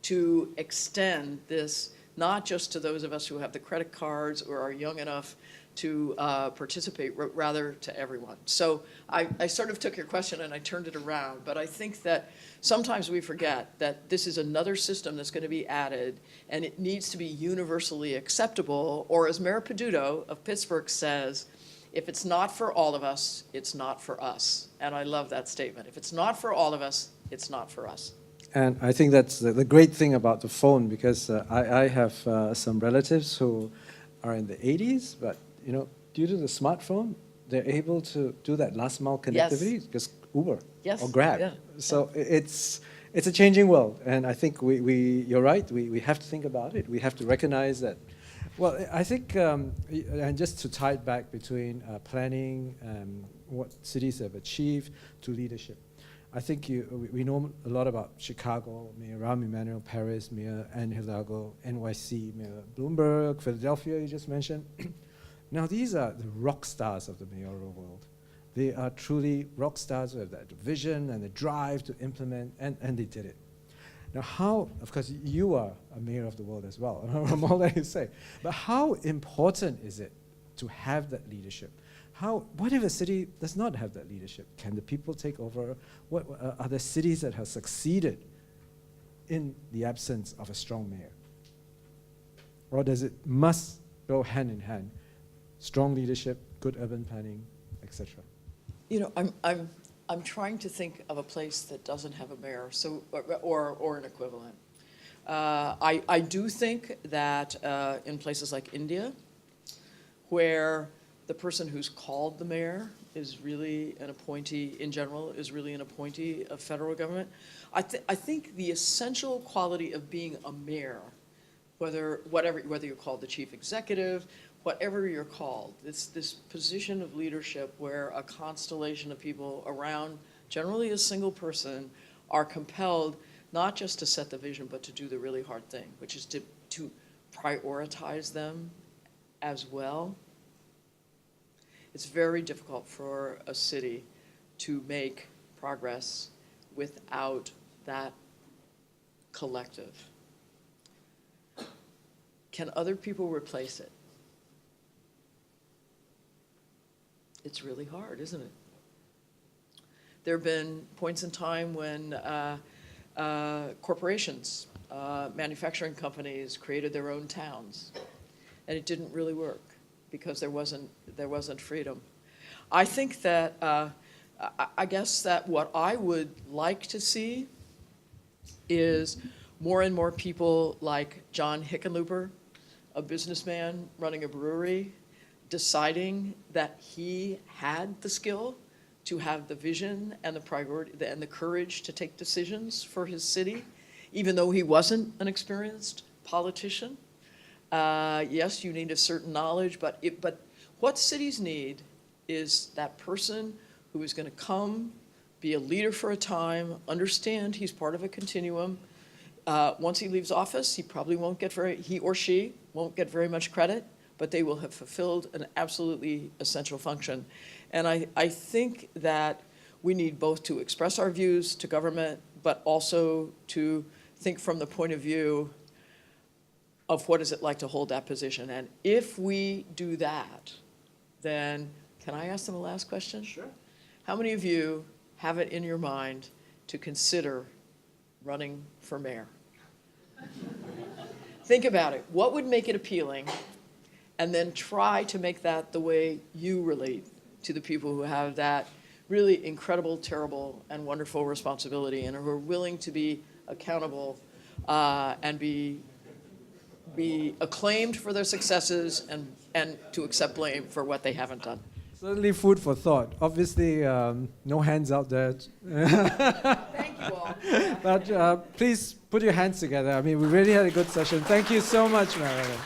to extend this, not just to those of us who have the credit cards or are young enough to participate, rather to everyone. So I sort of took your question and I turned it around, but I think that sometimes we forget that this is another system that's going to be added, and it needs to be universally acceptable, or as Mayor Peduto of Pittsburgh says, if it's not for all of us, it's not for us. And I love that statement. If it's not for all of us, it's not for us. And I think that's the great thing about the phone, because I have some relatives who are in the 80s, but due to the smartphone, they're able to do that last mile connectivity, just Uber or Grab. Yeah. So it's a changing world, and I think you're right. We have to think about it. We have to recognize that. Well, I think, and just to tie it back between planning and what cities have achieved to leadership. I think we know a lot about Chicago, Mayor Rahm Emanuel, Paris, Mayor Anne Hidalgo, NYC, Mayor Bloomberg, Philadelphia, you just mentioned. Now, these are the rock stars of the mayoral world. They are truly rock stars who have that vision and the drive to implement, and they did it. Now, how, of course, you are a mayor of the world as well, from all that you say, but how important is it to have that leadership? What if a city does not have that leadership? Can the people take over? What are there cities that have succeeded in the absence of a strong mayor? Or does it must go hand in hand? Strong leadership, good urban planning, etc. I'm trying to think of a place that doesn't have a mayor, so, or an equivalent. I do think that in places like India, where the person who's called the mayor is really an appointee, in general, is really an appointee of federal government, I think the essential quality of being a mayor, whether you're called the chief executive, whatever you're called, it's this position of leadership where a constellation of people around, generally a single person, are compelled not just to set the vision, but to do the really hard thing, which is to prioritize them as well. It's very difficult for a city to make progress without that collective. Can other people replace it? It's really hard, isn't it? There have been points in time when corporations, manufacturing companies created their own towns, and it didn't really work because there wasn't freedom. I think that I guess that what I would like to see is more and more people like John Hickenlooper, a businessman running a brewery, deciding that he had the skill to have the vision and the priority and the courage to take decisions for his city, even though he wasn't an experienced politician. Yes, you need a certain knowledge, but what cities need is that person who is going to come, be a leader for a time, understand he's part of a continuum. Once he leaves office, he or she won't get very much credit, but they will have fulfilled an absolutely essential function. And I think that we need both to express our views to government, but also to think from the point of view of what is it like to hold that position. And if we do that, then, can I ask them a last question? Sure. How many of you have it in your mind to consider running for mayor? Think about it. What would make it appealing? And then try to make that the way you relate to the people who have that really incredible, terrible, and wonderful responsibility and who are willing to be accountable and be acclaimed for their successes and to accept blame for what they haven't done. Certainly food for thought. Obviously, no hands out there. Thank you all. But please put your hands together. I mean, we really had a good session. Thank you so much, Marietta.